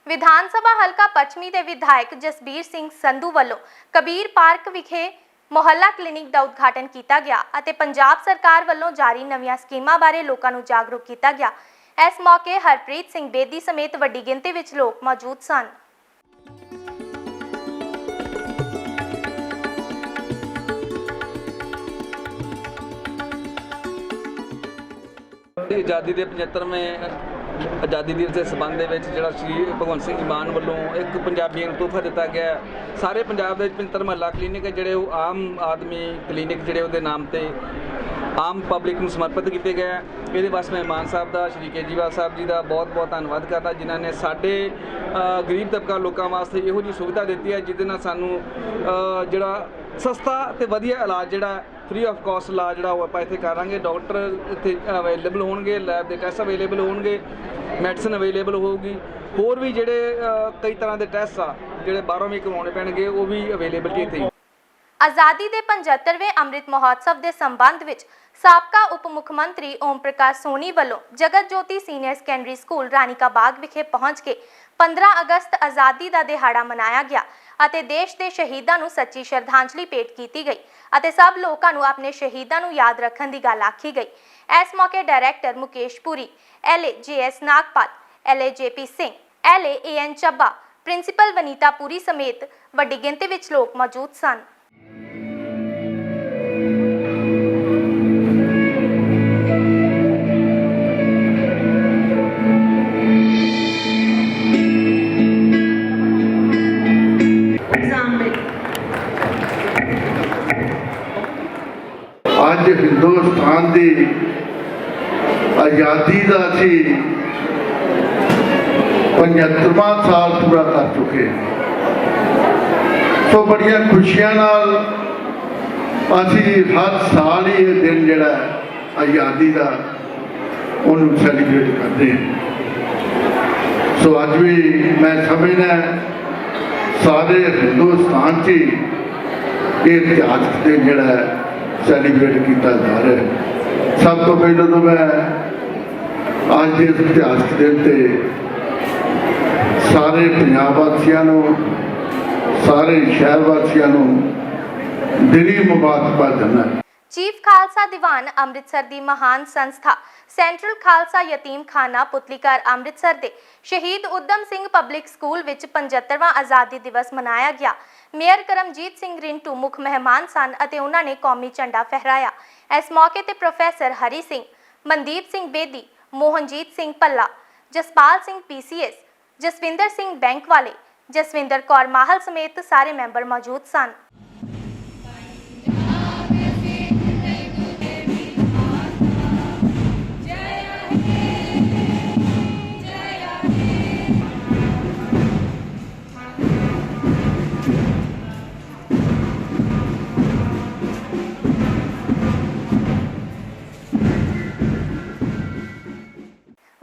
ਵਿਧਾਨ ਸਭਾ ਹਲਕਾ ਪੱਛਮੀ ਦੇ ਵਿਧਾਇਕ ਜਸਬੀਰ ਸਿੰਘ ਸੰਧੂ ਵੱਲੋਂ ਕਬੀਰ ਪਾਰਕ ਵਿਖੇ ਮੁਹੱਲਾ ਕਲੀਨਿਕ ਦਾ ਉਦਘਾਟਨ ਕੀਤਾ ਗਿਆ ਅਤੇ ਪੰਜਾਬ ਸਰਕਾਰ ਵੱਲੋਂ ਜਾਰੀ ਨਵੀਆਂ ਸਕੀਮਾਂ ਬਾਰੇ ਲੋਕਾਂ ਨੂੰ ਜਾਗਰੂਕ ਕੀਤਾ ਗਿਆ। ਇਸ ਮੌਕੇ ਹਰਪ੍ਰੀਤ ਸਿੰਘ ਬੇਦੀ ਸਮੇਤ ਵੱਡੀ ਗਿਣਤੀ ਵਿੱਚ ਲੋਕ ਮੌਜੂਦ ਸਨ। ਆਜ਼ਾਦੀ ਦੇ 75ਵੇਂ ਆਜ਼ਾਦੀ ਦਿਵਸ ਦੇ ਸਬੰਧ ਦੇ ਵਿੱਚ ਜਿਹੜਾ ਸ਼੍ਰੀ ਭਗਵੰਤ ਸਿੰਘ ਮਾਨ ਵੱਲੋਂ ਇੱਕ ਪੰਜਾਬੀਆਂ ਨੂੰ ਤੋਹਫਾ ਦਿੱਤਾ ਗਿਆ। ਸਾਰੇ ਪੰਜਾਬ ਦੇ ਵਿੱਚ 75 ਮੁਹੱਲਾ ਕਲੀਨਿਕ ਜਿਹੜੇ ਉਹ ਆਮ ਆਦਮੀ ਕਲੀਨਿਕ ਜਿਹੜੇ ਉਹਦੇ ਨਾਮ ਤੇ ਆਮ ਪਬਲਿਕ ਨੂੰ ਸਮਰਪਿਤ ਕੀਤੇ ਗਏ। ਇਹਦੇ ਵਾਸਤੇ ਮੈਂ ਮਾਨ ਸਾਹਿਬ ਦਾ, ਸ਼੍ਰੀ ਕੇਜਰੀਵਾਲ ਸਾਹਿਬ ਜੀ ਦਾ ਬਹੁਤ ਬਹੁਤ ਧੰਨਵਾਦ ਕਰਦਾ ਜਿਨ੍ਹਾਂ ਨੇ ਸਾਡੇ ਗਰੀਬ ਤਬਕਾ ਲੋਕਾਂ ਵਾਸਤੇ ਇਹੋ ਜਿਹੀ ਸੁਵਿਧਾ ਦਿੱਤੀ ਹੈ ਜਿਹਦੇ ਨਾਲ ਸਾਨੂੰ ਜਿਹੜਾ ਸਸਤਾ ਤੇ ਵਧੀਆ ਇਲਾਜ ਜਿਹੜਾ ਫ੍ਰੀ ਆਫ ਕਾਸਟ ਇਲਾਜ ਜਿਹੜਾ ਉਹ ਆਪਾਂ ਇੱਥੇ ਕਰਾਂਗੇ। ਡਾਕਟਰ ਇੱਥੇ ਅਵੇਲੇਬਲ ਹੋਣਗੇ, ਲੈਬ ਦੇ ਟੈਸਟ ਅਵੇਲੇਬਲ ਹੋਣਗੇ, ਮੈਡੀਸਨ ਅਵੇਲੇਬਲ ਹੋਊਗੀ, ਹੋਰ ਵੀ ਜਿਹੜੇ ਕਈ ਤਰ੍ਹਾਂ ਦੇ ਟੈਸਟ ਆ ਜਿਹੜੇ ਬਾਹਰੋਂ ਵੀ ਕਰਵਾਉਣੇ ਪੈਣਗੇ ਉਹ ਵੀ ਅਵੇਲੇਬਿਲਟੀ ਇੱਥੇ। ਆਜ਼ਾਦੀ ਦੇ 75ਵੇਂ ਅੰਮ੍ਰਿਤ ਮਹੋਤਸਵ ਦੇ ਸੰਬੰਧ ਵਿੱਚ ਸਾਬਕਾ ਉਪ ਮੁੱਖ ਮੰਤਰੀ ਓਮ ਪ੍ਰਕਾਸ਼ ਸੋਨੀ ਵੱਲੋਂ ਜਗਤ ਜੋਤੀ ਸੀਨੀਅਰ ਸੈਕੰਡਰੀ ਸਕੂਲ ਰਾਣੀਕਾ ਬਾਗ ਵਿਖੇ ਪਹੁੰਚ ਕੇ 15 ਅਗਸਤ ਆਜ਼ਾਦੀ ਦਾ ਦਿਹਾੜਾ ਮਨਾਇਆ ਗਿਆ ਅਤੇ ਦੇਸ਼ ਦੇ ਸ਼ਹੀਦਾਂ ਨੂੰ ਸੱਚੀ ਸ਼ਰਧਾਂਜਲੀ ਭੇਟ ਕੀਤੀ ਗਈ ਅਤੇ ਸਭ ਲੋਕਾਂ ਨੂੰ ਆਪਣੇ ਸ਼ਹੀਦਾਂ ਨੂੰ ਯਾਦ ਰੱਖਣ ਦੀ ਗੱਲ ਆਖੀ ਗਈ। ਇਸ ਮੌਕੇ director Mukesh Puri, LAJS Nagpal, LAJP Singh, LAAN Chabba, principal Vanita Puri ਸਮੇਤ ਵੱਡੀ ਗਿਣਤੀ ਵਿੱਚ ਲੋਕ ਮੌਜੂਦ ਸਨ। ਅੱਜ ਹਿੰਦੁਸਤਾਨ ਦੀ ਆਜ਼ਾਦੀ ਦਾ ਅਸੀਂ 75ਵਾਂ ਸਾਲ ਪੂਰਾ ਕਰ ਚੁੱਕੇ ਸੋ ਬੜੀਆਂ ਖੁਸ਼ੀਆਂ ਨਾਲ ਅਸੀਂ ਹਰ ਸਾਲ ਹੀ ਇਹ ਦਿਨ ਜਿਹੜਾ ਆਜ਼ਾਦੀ ਦਾ ਉਹਨੂੰ ਸੈਲੀਬ੍ਰੇਟ ਕਰਦੇ ਹਾਂ। ਸੋ ਅੱਜ ਵੀ ਮੈਂ ਸਮਝਦਾ ਸਾਰੇ ਹਿੰਦੁਸਤਾਨ 'ਚ ਇਹ ਇਤਿਹਾਸਕ ਦਿਨ ਜਿਹੜਾ ਸੈਲੀਬ੍ਰੇਟ ਕੀਤਾ ਜਾ ਰਿਹਾ ਹੈ। ਸਭ ਤੋਂ ਪਹਿਲਾਂ ਤਾਂ ਮੈਂ ਅੱਜ ਦੇ ਇਤਿਹਾਸਕ ਦਿਨ ਤੇ ਸਾਰੇ ਪੰਜਾਬ ਵਾਸੀਆਂ ਨੂੰ, ਸਾਰੇ ਸ਼ਹਿਰ ਵਾਸੀਆਂ ਨੂੰ ਦਿਲੀ ਮੁਬਾਰਕਬਾਦ ਦਿੰਦਾ। ਚੀਫ ਖਾਲਸਾ ਦੀਵਾਨ ਅੰਮ੍ਰਿਤਸਰ ਦੀ ਮਹਾਨ ਸੰਸਥਾ ਸੈਂਟਰਲ ਖਾਲਸਾ ਯਤੀਮਖਾਨਾ ਪੁਤਲੀਘਰ ਅੰਮ੍ਰਿਤਸਰ ਦੇ ਸ਼ਹੀਦ ਊਧਮ ਸਿੰਘ ਪਬਲਿਕ ਸਕੂਲ ਵਿੱਚ 75ਵਾਂ ਆਜ਼ਾਦੀ ਦਿਵਸ ਮਨਾਇਆ ਗਿਆ। ਮੇਅਰ ਕਰਮਜੀਤ ਸਿੰਘ ਰਿੰਟੂ ਮੁੱਖ ਮਹਿਮਾਨ ਸਨ ਅਤੇ ਉਹਨਾਂ ਨੇ ਕੌਮੀ ਝੰਡਾ ਫਹਿਰਾਇਆ। ਇਸ ਮੌਕੇ ਤੇ ਪ੍ਰੋਫੈਸਰ ਹਰੀ ਸਿੰਘ, ਮਨਦੀਪ ਸਿੰਘ ਬੇਦੀ, ਮੋਹਨਜੀਤ ਸਿੰਘ ਪੱਲਾ, ਜਸਪਾਲ ਸਿੰਘ PCS, ਜਸਵਿੰਦਰ ਸਿੰਘ ਬੈਂਕ ਵਾਲੇ, ਜਸਵਿੰਦਰ ਕੌਰ ਮਾਹਲ ਸਮੇਤ ਸਾਰੇ ਮੈਂਬਰ ਮੌਜੂਦ ਸਨ।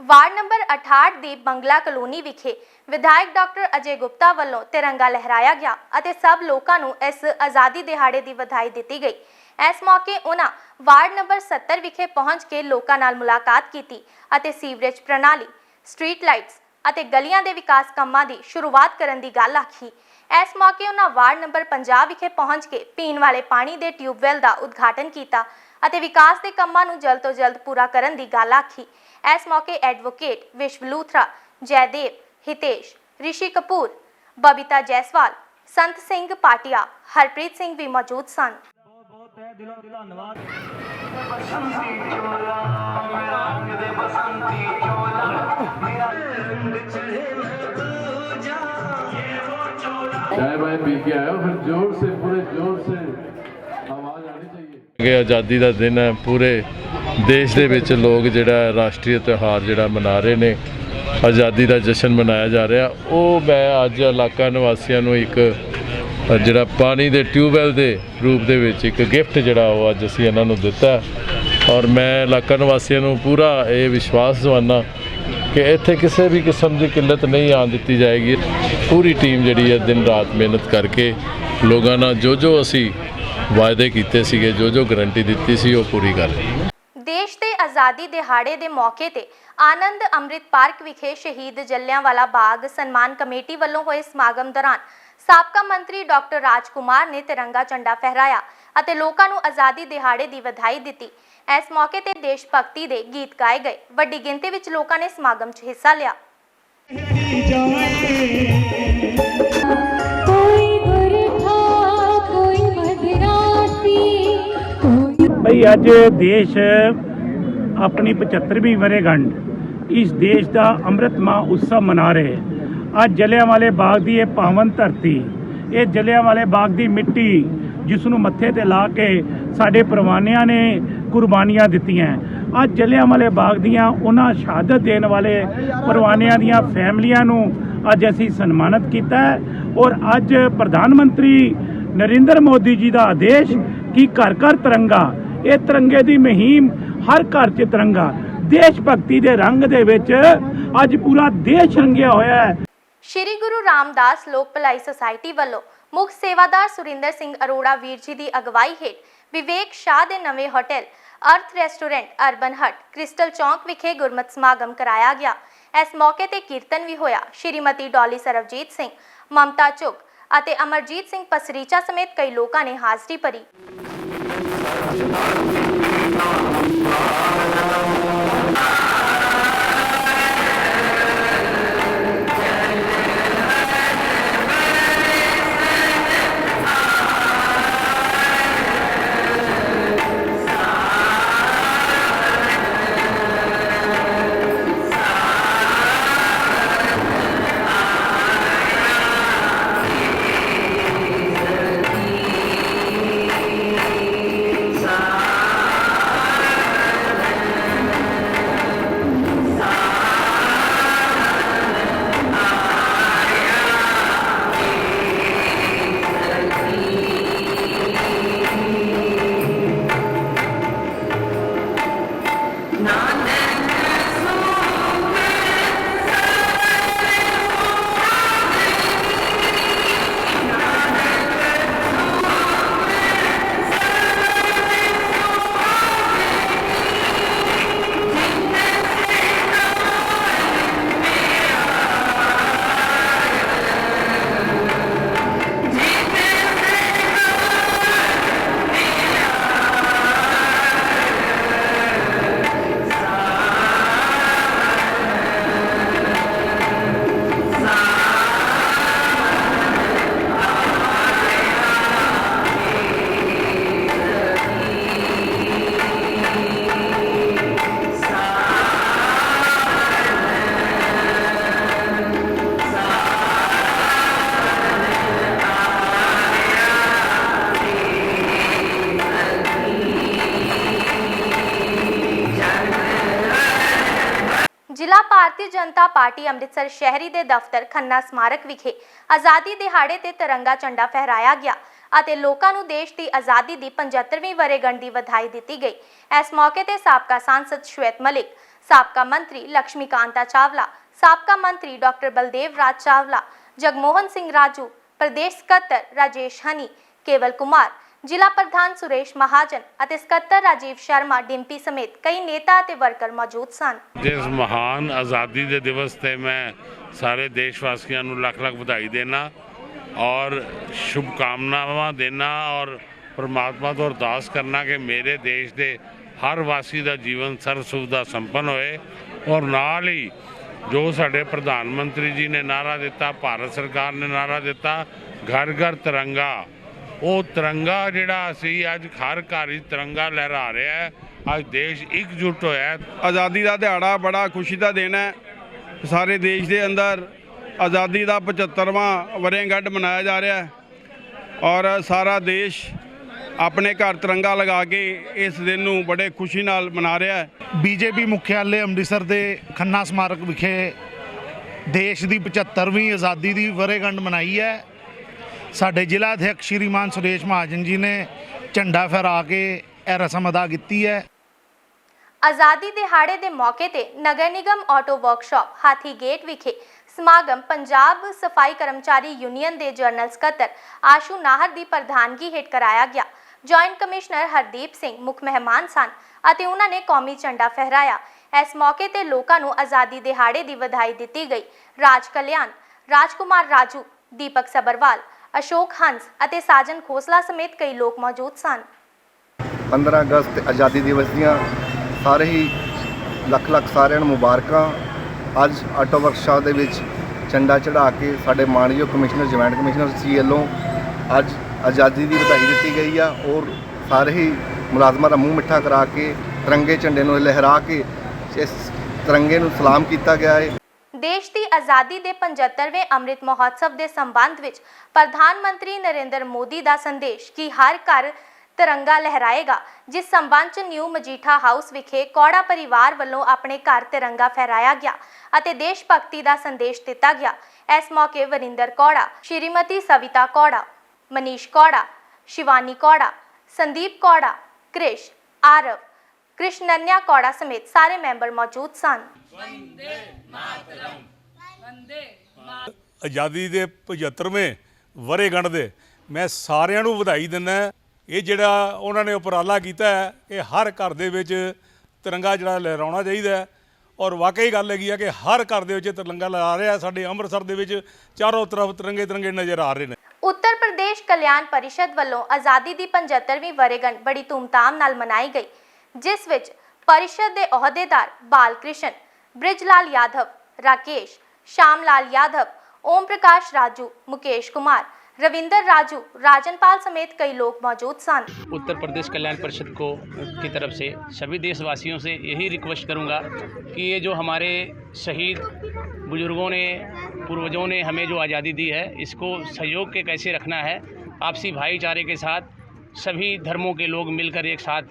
ਵਾਰਡ ਨੰਬਰ 68 ਦੀ ਬੰਗਲਾ ਕਲੋਨੀ ਵਿਖੇ ਵਿਧਾਇਕ ਡਾਕਟਰ ਅਜੇ ਗੁਪਤਾ ਵੱਲੋਂ ਤਿਰੰਗਾ ਲਹਿਰਾਇਆ ਗਿਆ ਅਤੇ ਸਭ ਲੋਕਾਂ ਨੂੰ ਇਸ ਆਜ਼ਾਦੀ ਦਿਹਾੜੇ ਦੀ ਵਧਾਈ ਦਿੱਤੀ ਗਈ। ਇਸ ਮੌਕੇ ਉਹਨਾਂ ਵਾਰਡ ਨੰਬਰ 70 ਵਿਖੇ ਪਹੁੰਚ ਕੇ ਲੋਕਾਂ ਨਾਲ ਮੁਲਾਕਾਤ ਕੀਤੀ ਅਤੇ ਸੀਵਰੇਜ ਪ੍ਰਣਾਲੀ, ਸਟਰੀਟ ਲਾਈਟਸ ਅਤੇ ਗਲੀਆਂ ਦੇ ਵਿਕਾਸ ਕੰਮਾਂ ਦੀ ਸ਼ੁਰੂਆਤ ਕਰਨ ਦੀ ਗੱਲ ਆਖੀ। ਇਸ ਮੌਕੇ ਉਹਨਾਂ ਵਾਰਡ ਨੰਬਰ 50 ਵਿਖੇ ਪਹੁੰਚ ਕੇ ਪੀਣ ਵਾਲੇ ਪਾਣੀ ਦੇ ਟਿਊਬਵੈੱਲ ਦਾ ਉਦਘਾਟਨ ਕੀਤਾ ਅਤੇ ਵਿਕਾਸ ਦੇ ਕੰਮਾਂ ਨੂੰ ਜਲਦ ਤੋਂ ਜਲਦ ਪੂਰਾ ਕਰਨ ਦੀ ਗੱਲ ਆਖੀ। ਇਸ ਮੌਕੇ ਐਡਵੋਕੇਟ ਵਿਸ਼ਵ ਲੂਥਰਾ, ਜੈਦੇਵ, ਹਿਤੇਸ਼, ਰਿਸ਼ੀ ਕਪੂਰ, ਬਬੀਤਾ ਜੈਸਵਾਲ, ਸੰਤ ਸਿੰਘ ਪਾਟਿਆ, ਹਰਪ੍ਰੀਤ ਸਿੰਘ ਵੀ ਮੌਜੂਦ ਸਨ। चाय वाय पी के आयो, फिर जोर से, पूरे जोर से आवाज आनी चाहिए। आज़ादी का दिन है, पूरे देश ਦੇ ਵਿੱਚ ਲੋਕ ਜਿਹੜਾ ਰਾਸ਼ਟਰੀ ਤਿਉਹਾਰ ਜਿਹੜਾ ਮਨਾ ਰਹੇ ਨੇ, ਆਜ਼ਾਦੀ ਦਾ ਜਸ਼ਨ ਮਨਾਇਆ ਜਾ ਰਿਹਾ। ਉਹ ਮੈਂ ਅੱਜ ਇਲਾਕਾ ਨਿਵਾਸੀਆਂ ਨੂੰ ਇੱਕ ਜਿਹੜਾ ਪਾਣੀ ਦੇ ਟਿਊਬਵੈੱਲ ਦੇ ਰੂਪ ਦੇ ਵਿੱਚ ਇੱਕ ਗਿਫਟ ਜਿਹੜਾ ਉਹ ਅੱਜ ਅਸੀਂ ਇਹਨਾਂ ਨੂੰ ਦਿੱਤਾ ਔਰ ਮੈਂ ਇਲਾਕਾ ਨਿਵਾਸੀਆਂ ਨੂੰ ਪੂਰਾ ਇਹ ਵਿਸ਼ਵਾਸ ਦਿਵਾਉਂਦਾ ਕਿ ਇੱਥੇ ਕਿਸੇ ਵੀ ਕਿਸਮ ਦੀ ਕਿੱਲਤ ਨਹੀਂ ਆਉਣ ਦਿੱਤੀ ਜਾਏਗੀ। ਪੂਰੀ ਟੀਮ ਜਿਹੜੀ ਹੈ ਦਿਨ ਰਾਤ ਮਿਹਨਤ ਕਰਕੇ ਲੋਕਾਂ ਨਾਲ ਜੋ ਅਸੀਂ ਵਾਅਦੇ ਕੀਤੇ ਸੀਗੇ, ਜੋ ਗਰੰਟੀ ਦਿੱਤੀ ਸੀ ਉਹ ਪੂਰੀ ਕਰ ਰਹੀ। ਦੇਸ਼ ਦੇ ਆਜ਼ਾਦੀ ਦਿਹਾੜੇ ਦੇ ਮੌਕੇ ਤੇ ਆਨੰਦ ਅੰਮ੍ਰਿਤ ਪਾਰਕ ਵਿਖੇ ਸ਼ਹੀਦ ਜੱਲਿਆਂਵਾਲਾ ਬਾਗ ਸਨਮਾਨ ਕਮੇਟੀ ਵੱਲੋਂ ਹੋਏ ਸਮਾਗਮ ਦੌਰਾਨ ਸਾਬਕਾ ਮੰਤਰੀ ਡਾਕਟਰ ਰਾਜਕੁਮਾਰ ਨੇ ਤਿਰੰਗਾ ਝੰਡਾ ਫਹਿਰਾਇਆ ਅਤੇ ਲੋਕਾਂ ਨੂੰ ਆਜ਼ਾਦੀ ਦਿਹਾੜੇ ਦੀ ਵਧਾਈ ਦਿੱਤੀ। ਇਸ ਮੌਕੇ ਤੇ ਦੇਸ਼ ਭਗਤੀ ਦੇ ਗੀਤ ਗਾਏ ਗਏ। ਵੱਡੀ ਗਿਣਤੀ ਵਿੱਚ ਲੋਕਾਂ ਨੇ ਸਮਾਗਮ 'ਚ ਹਿੱਸਾ ਲਿਆ। भाई अज देश अपनी 75वीं वर्षगांठ इस देश का अमृत माह उत्सव मना रहे। अज जलियांवाले बाग की पावन धरती, ये जलियांवाले बाग की मिट्टी जिसनों मत्थे ते ला के साडे परवानियां ने कुर्बानियां दित्तियां। अज जलियांवाले बाग दियां उन्हां शहादत देने वाले परवानियां दियां फैमिलियां नूं अज असीं सन्मानित कीता है और अज प्रधानमंत्री नरेंद्र मोदी जी का आदेश कि घर घर तिरंगा, ये तिरंगे की मुहिम हर घर च तिरंगा, देश भगती के रंग दे विच अज पूरा देश रंगिया होया है। श्री गुरु रामदास लोक भलाई सोसाइटी ਵੱਲੋਂ ਮੁੱਖ ਸੇਵਾਦਾਰ ਸੁਰਿੰਦਰ ਸਿੰਘ ਅਰੋੜਾ ਵੀਰ ਜੀ ਦੀ ਅਗਵਾਈ ਹੇਠ ਵਿਵੇਕ ਸ਼ਾਹ ਦੇ ਨਵੇਂ ਹੋਟਲ ਅਰਥ ਰੈਸਟੋਰੈਂਟ ਅਰਬਨ ਹਟ ਕ੍ਰਿਸਟਲ ਚੌਂਕ ਵਿਖੇ ਗੁਰਮਤ ਸਮਾਗਮ ਕਰਾਇਆ ਗਿਆ। ਇਸ ਮੌਕੇ ਤੇ ਕੀਰਤਨ ਵੀ ਹੋਇਆ। ਸ਼੍ਰੀਮਤੀ ਡੋਲੀ ਸਰਬਜੀਤ ਸਿੰਘ, ਮਮਤਾ ਚੁਗ ਅਤੇ ਅਮਰਜੀਤ ਸਿੰਘ ਪਸਰੀਚਾ ਸਮੇਤ ਕਈ ਲੋਕਾਂ ਨੇ ਹਾਜ਼ਰੀ ਭਰੀ। ਜ਼ਿਲ੍ਹਾ ਭਾਰਤੀ ਜਨਤਾ ਪਾਰਟੀ ਅੰਮ੍ਰਿਤਸਰ ਸ਼ਹਿਰੀ ਦੇ ਦਫ਼ਤਰ ਖੰਨਾ ਸਮਾਰਕ ਵਿਖੇ ਆਜ਼ਾਦੀ ਦਿਹਾੜੇ ਤੇ ਤਿਰੰਗਾ ਝੰਡਾ ਫਹਿਰਾਇਆ ਗਿਆ ਅਤੇ ਲੋਕਾਂ ਨੂੰ ਦੇਸ਼ ਦੀ ਆਜ਼ਾਦੀ ਦੀ 75ਵੀਂ ਵਰ੍ਹੇਗੰਢ ਦੀ ਵਧਾਈ ਦਿੱਤੀ ਗਈ। ਇਸ ਮੌਕੇ ਤੇ ਸਾਬਕਾ सांसद श्वेत मलिक, ਸਾਬਕਾ ਮੰਤਰੀ ਲక్ష్ਮੀਕਾਂਤਾ ਚਾਵਲਾ, ਸਾਬਕਾ ਮੰਤਰੀ ਡਾਕਟਰ ਬਲਦੇਵ ਰਾਜ ਚਾਵਲਾ, ਜਗਮੋਹਨ ਸਿੰਘ ਰਾਜੂ, ਪ੍ਰਦੇਸ਼ ਸਕੱਤਰ ਰਾਜੇਸ਼ ਹਨੀ, ਕੇਵਲ ਕੁਮਾਰ, ਜ਼ਿਲ੍ਹਾ ਪ੍ਰਧਾਨ ਸੁਰੇਸ਼ ਮਹਾਜਨ ਅਤੇ ਸਕੱਤਰ ਰਾਜੀਵ ਸ਼ਰਮਾ ਡਿੰਪੀ ਸਮੇਤ ਕਈ ਨੇਤਾ ਅਤੇ ਵਰਕਰ ਮੌਜੂਦ ਸਨ। ਜਿਸ ਮਹਾਨ ਆਜ਼ਾਦੀ ਦੇ ਦਿਵਸ ਤੇ ਮੈਂ ਸਾਰੇ ਦੇਸ਼ ਵਾਸੀਆਂ ਨੂੰ ਲੱਖ ਲੱਖ ਵਧਾਈ ਦੇਣਾ और शुभकामनावां देना और परमात्मा तो अरदास करना कि मेरे देश के हर वासी का जीवन सर्व सुविधा संपन्न होए। और नाल ही जो साडे प्रधानमंत्री जी ने नारा दिता, भारत सरकार ने नारा दिता, घर घर तिरंगा, वो तिरंगा जिहड़ा असी अज हर घर ही तिरंगा लहरा रहा है। अज देश एकजुट होया है। आज़ादी का दिहाड़ा बड़ा खुशी का दिन है। सारे देश के अंदर आज़ादी का 75वां वरेगंढ मनाया जा रहा है और सारा देश अपने घर तिरंगा लगा के इस दिन नूं बड़े खुशी नाल मना रहा है। बीजेपी मुख्यालय ਅੰਮ੍ਰਿਤਸਰ ਦੇ ਖੰਨਾ ਸਮਾਰਕ ਵਿਖੇ ਦੇਸ਼ ਦੀ 75ਵੀਂ ਆਜ਼ਾਦੀ ਦੀ ਵਰ੍ਹੇਗੰਢ ਮਨਾਈ ਹੈ। ਸਾਡੇ ਜ਼ਿਲ੍ਹਾ ਅਧਿਕਸ਼ ਸ਼੍ਰੀਮਾਨ ਸੁਰੇਸ਼ ਮਹਾਜਨ ਜੀ ਨੇ ਝੰਡਾ ਫਹਿਰਾ ਕੇ ਇਹ ਰਸਮ ਅਦਾ ਕੀਤੀ ਹੈ। ਆਜ਼ਾਦੀ ਦਿਹਾੜੇ ਦੇ ਮੌਕੇ ਤੇ ਨਗਰ ਨਿਗਮ ਆਟੋ ਵਰਕਸ਼ਾਪ ਹਾਥੀ ਗੇਟ ਵਿਖੇ ਸਮਾਗਮ ਪੰਜਾਬ ਸਫਾਈ ਕਰਮਚਾਰੀ ਯੂਨੀਅਨ ਦੇ ਜਨਰਲ ਸਕੱਤਰ ਆਸ਼ੂ ਨਾਹਰ ਦੀ ਪ੍ਰਧਾਨਗੀ ਹੇਠ ਕਰਾਇਆ ਗਿਆ। ਜੁਆਇੰਟ ਕਮਿਸ਼ਨਰ ਹਰਦੀਪ ਸਿੰਘ ਮੁੱਖ ਮਹਿਮਾਨ ਸਨ ਅਤੇ ਉਹਨਾਂ ਨੇ ਕੌਮੀ ਝੰਡਾ ਫਹਿਰਾਇਆ। ਇਸ ਮੌਕੇ ਤੇ ਲੋਕਾਂ ਨੂੰ ਆਜ਼ਾਦੀ ਦਿਹਾੜੇ ਦੀ ਵਧਾਈ ਦਿੱਤੀ ਗਈ। ਰਾਜ ਕਲਿਆਣ, ਰਾਜਕੁਮਾਰ ਰਾਜੂ, ਦੀਪਕ ਸਬਰਵਾਲ, ਅਸ਼ੋਕ ਹੰਸ ਅਤੇ ਸਾਜਨ ਖੋਸਲਾ ਸਮੇਤ ਕਈ ਲੋਕ ਮੌਜੂਦ ਸਨ। 15 ਅਗਸਤ ਆਜ਼ਾਦੀ ਦਿਵਸ ਦੀਆਂ ਸਾਰੇ ਹੀ ਲੱਖ ਲੱਖ ਸਾਰਿਆਂ ਨੂੰ ਮੁਬਾਰਕਾਂ। ਅੱਜ ਆਟੋ ਵਰਕਸ਼ਾਪ ਦੇ ਵਿੱਚ ਝੰਡਾ ਚੜਾ ਕੇ ਸਾਡੇ ਮਾਨਯੋਗ ਕਮਿਸ਼ਨਰ, ਜੁਆਇੰਟ ਕਮਿਸ਼ਨਰ ਸੀ ਵੱਲੋਂ ਅੱਜ ਆਜ਼ਾਦੀ ਦੀ ਵਧਾਈ ਦਿੱਤੀ ਗਈ ਆ ਔਰ ਸਾਰੇ ਹੀ ਮੁਲਾਜ਼ਮਾਂ ਦਾ ਮੂੰਹ ਮਿੱਠਾ ਕਰਾ ਕੇ ਤਿਰੰਗੇ ਝੰਡੇ ਨੂੰ ਲਹਿਰਾ ਕੇ ਇਸ ਤਿਰੰਗੇ ਨੂੰ ਸਲਾਮ ਕੀਤਾ ਗਿਆ ਹੈ। देश की आज़ादी के 75वें अमृत महोत्सव के संबंध में प्रधानमंत्री नरेंद्र मोदी का संदेश कि हर घर तिरंगा लहराएगा, जिस संबंध च न्यू मजीठा हाउस विखे कौड़ा परिवार वालों अपने घर तिरंगा फहराया गया और देश भक्ति का संदेश दिता गया। इस मौके वरिंदर कौड़ा, श्रीमती सविता कौड़ा, मनीष कौड़ा, शिवानी कौड़ा, संदीप कौड़ा, क्रिश, आरव, कृष्णन्या कौड़ा समेत सारे मैंबर मौजूद सन। आज़ादी के 75वें वरेगंढ दे मैं सारिਆਂ ਨੂੰ ਵਧਾਈ ਦਿੰਦਾ। ਇਹ ਜਿਹੜਾ ਉਹਨਾਂ ਨੇ ਉਪਰਾਲਾ ਕੀਤਾ ਹੈ ਕਿ ਹਰ ਘਰ ਦੇ ਵਿੱਚ ਤਿਰੰਗਾ ਜਿਹੜਾ ਲਹਿਰਾਉਣਾ ਚਾਹੀਦਾ ਹੈ ਔਰ ਵਾਕਈ ਗੱਲ ਹੈਗੀ ਆ ਕਿ ਹਰ ਘਰ ਦੇ ਵਿੱਚ ਤਿਰੰਗਾ ਲਹਿਰਾ ਰਿਹਾ। ਸਾਡੇ ਅੰਮ੍ਰਿਤਸਰ ਦੇ ਵਿੱਚ ਚਾਰੋਂ ਤਰਫ ਤਿਰੰਗੇ ਤਿਰੰਗੇ ਨਜ਼ਰ ਆ ਰਹੇ ਨੇ। उत्तर प्रदेश कल्याण परिषद वालों आज़ादी की 75ਵੀਂ वरेगंढ बड़ी धूमधाम नाल मनाई गई, जिस विच परिषद के अहुदेदार बाल कृष्ण, ब्रिजलाल यादव, राकेश, श्यामलाल यादव, ओम प्रकाश राजू, मुकेश कुमार, रविंदर राजू, राजनपाल समेत कई लोग मौजूद सन। उत्तर प्रदेश कल्याण परिषद को की तरफ से सभी देशवासियों से यही रिक्वेस्ट करूंगा कि ये जो हमारे शहीद बुजुर्गों ने, पूर्वजों ने हमें जो आज़ादी दी है, इसको सहयोग के कैसे रखना है। आपसी भाईचारे के साथ सभी धर्मों के लोग मिलकर एक साथ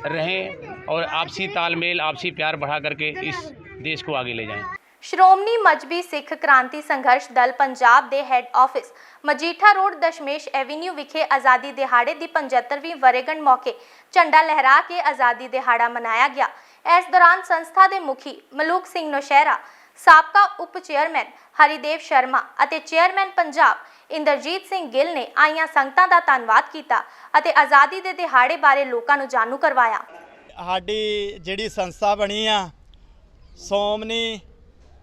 रहें और आपसी तालमेल, आपसी प्यार बढ़ा करके इस देश को आगे ले जाएं। श्रोमणी मजबी सिख क्रांति संघर्ष दल पंजाब के had office Majitha road Dashmesh Avenue विखे आज़ादी दिहाड़े की 75ਵੀਂ वरेगंढ मौके झंडा लहरा के आज़ादी दिहाड़ा मनाया गया। इस दौरान संस्था के मुखी मलूक सिंह नौशहरा, साबका उप चेयरमैन हरिदेव शर्मा और चेयरमैन पंजाब इंद्रजीत सिंह गिल ने आईयां संगतां दा धन्नवाद किया और आज़ादी के दिहाड़े बारे लोगों को जाणू करवाया। साडी जिहड़ी संस्था बनी आ सोमनी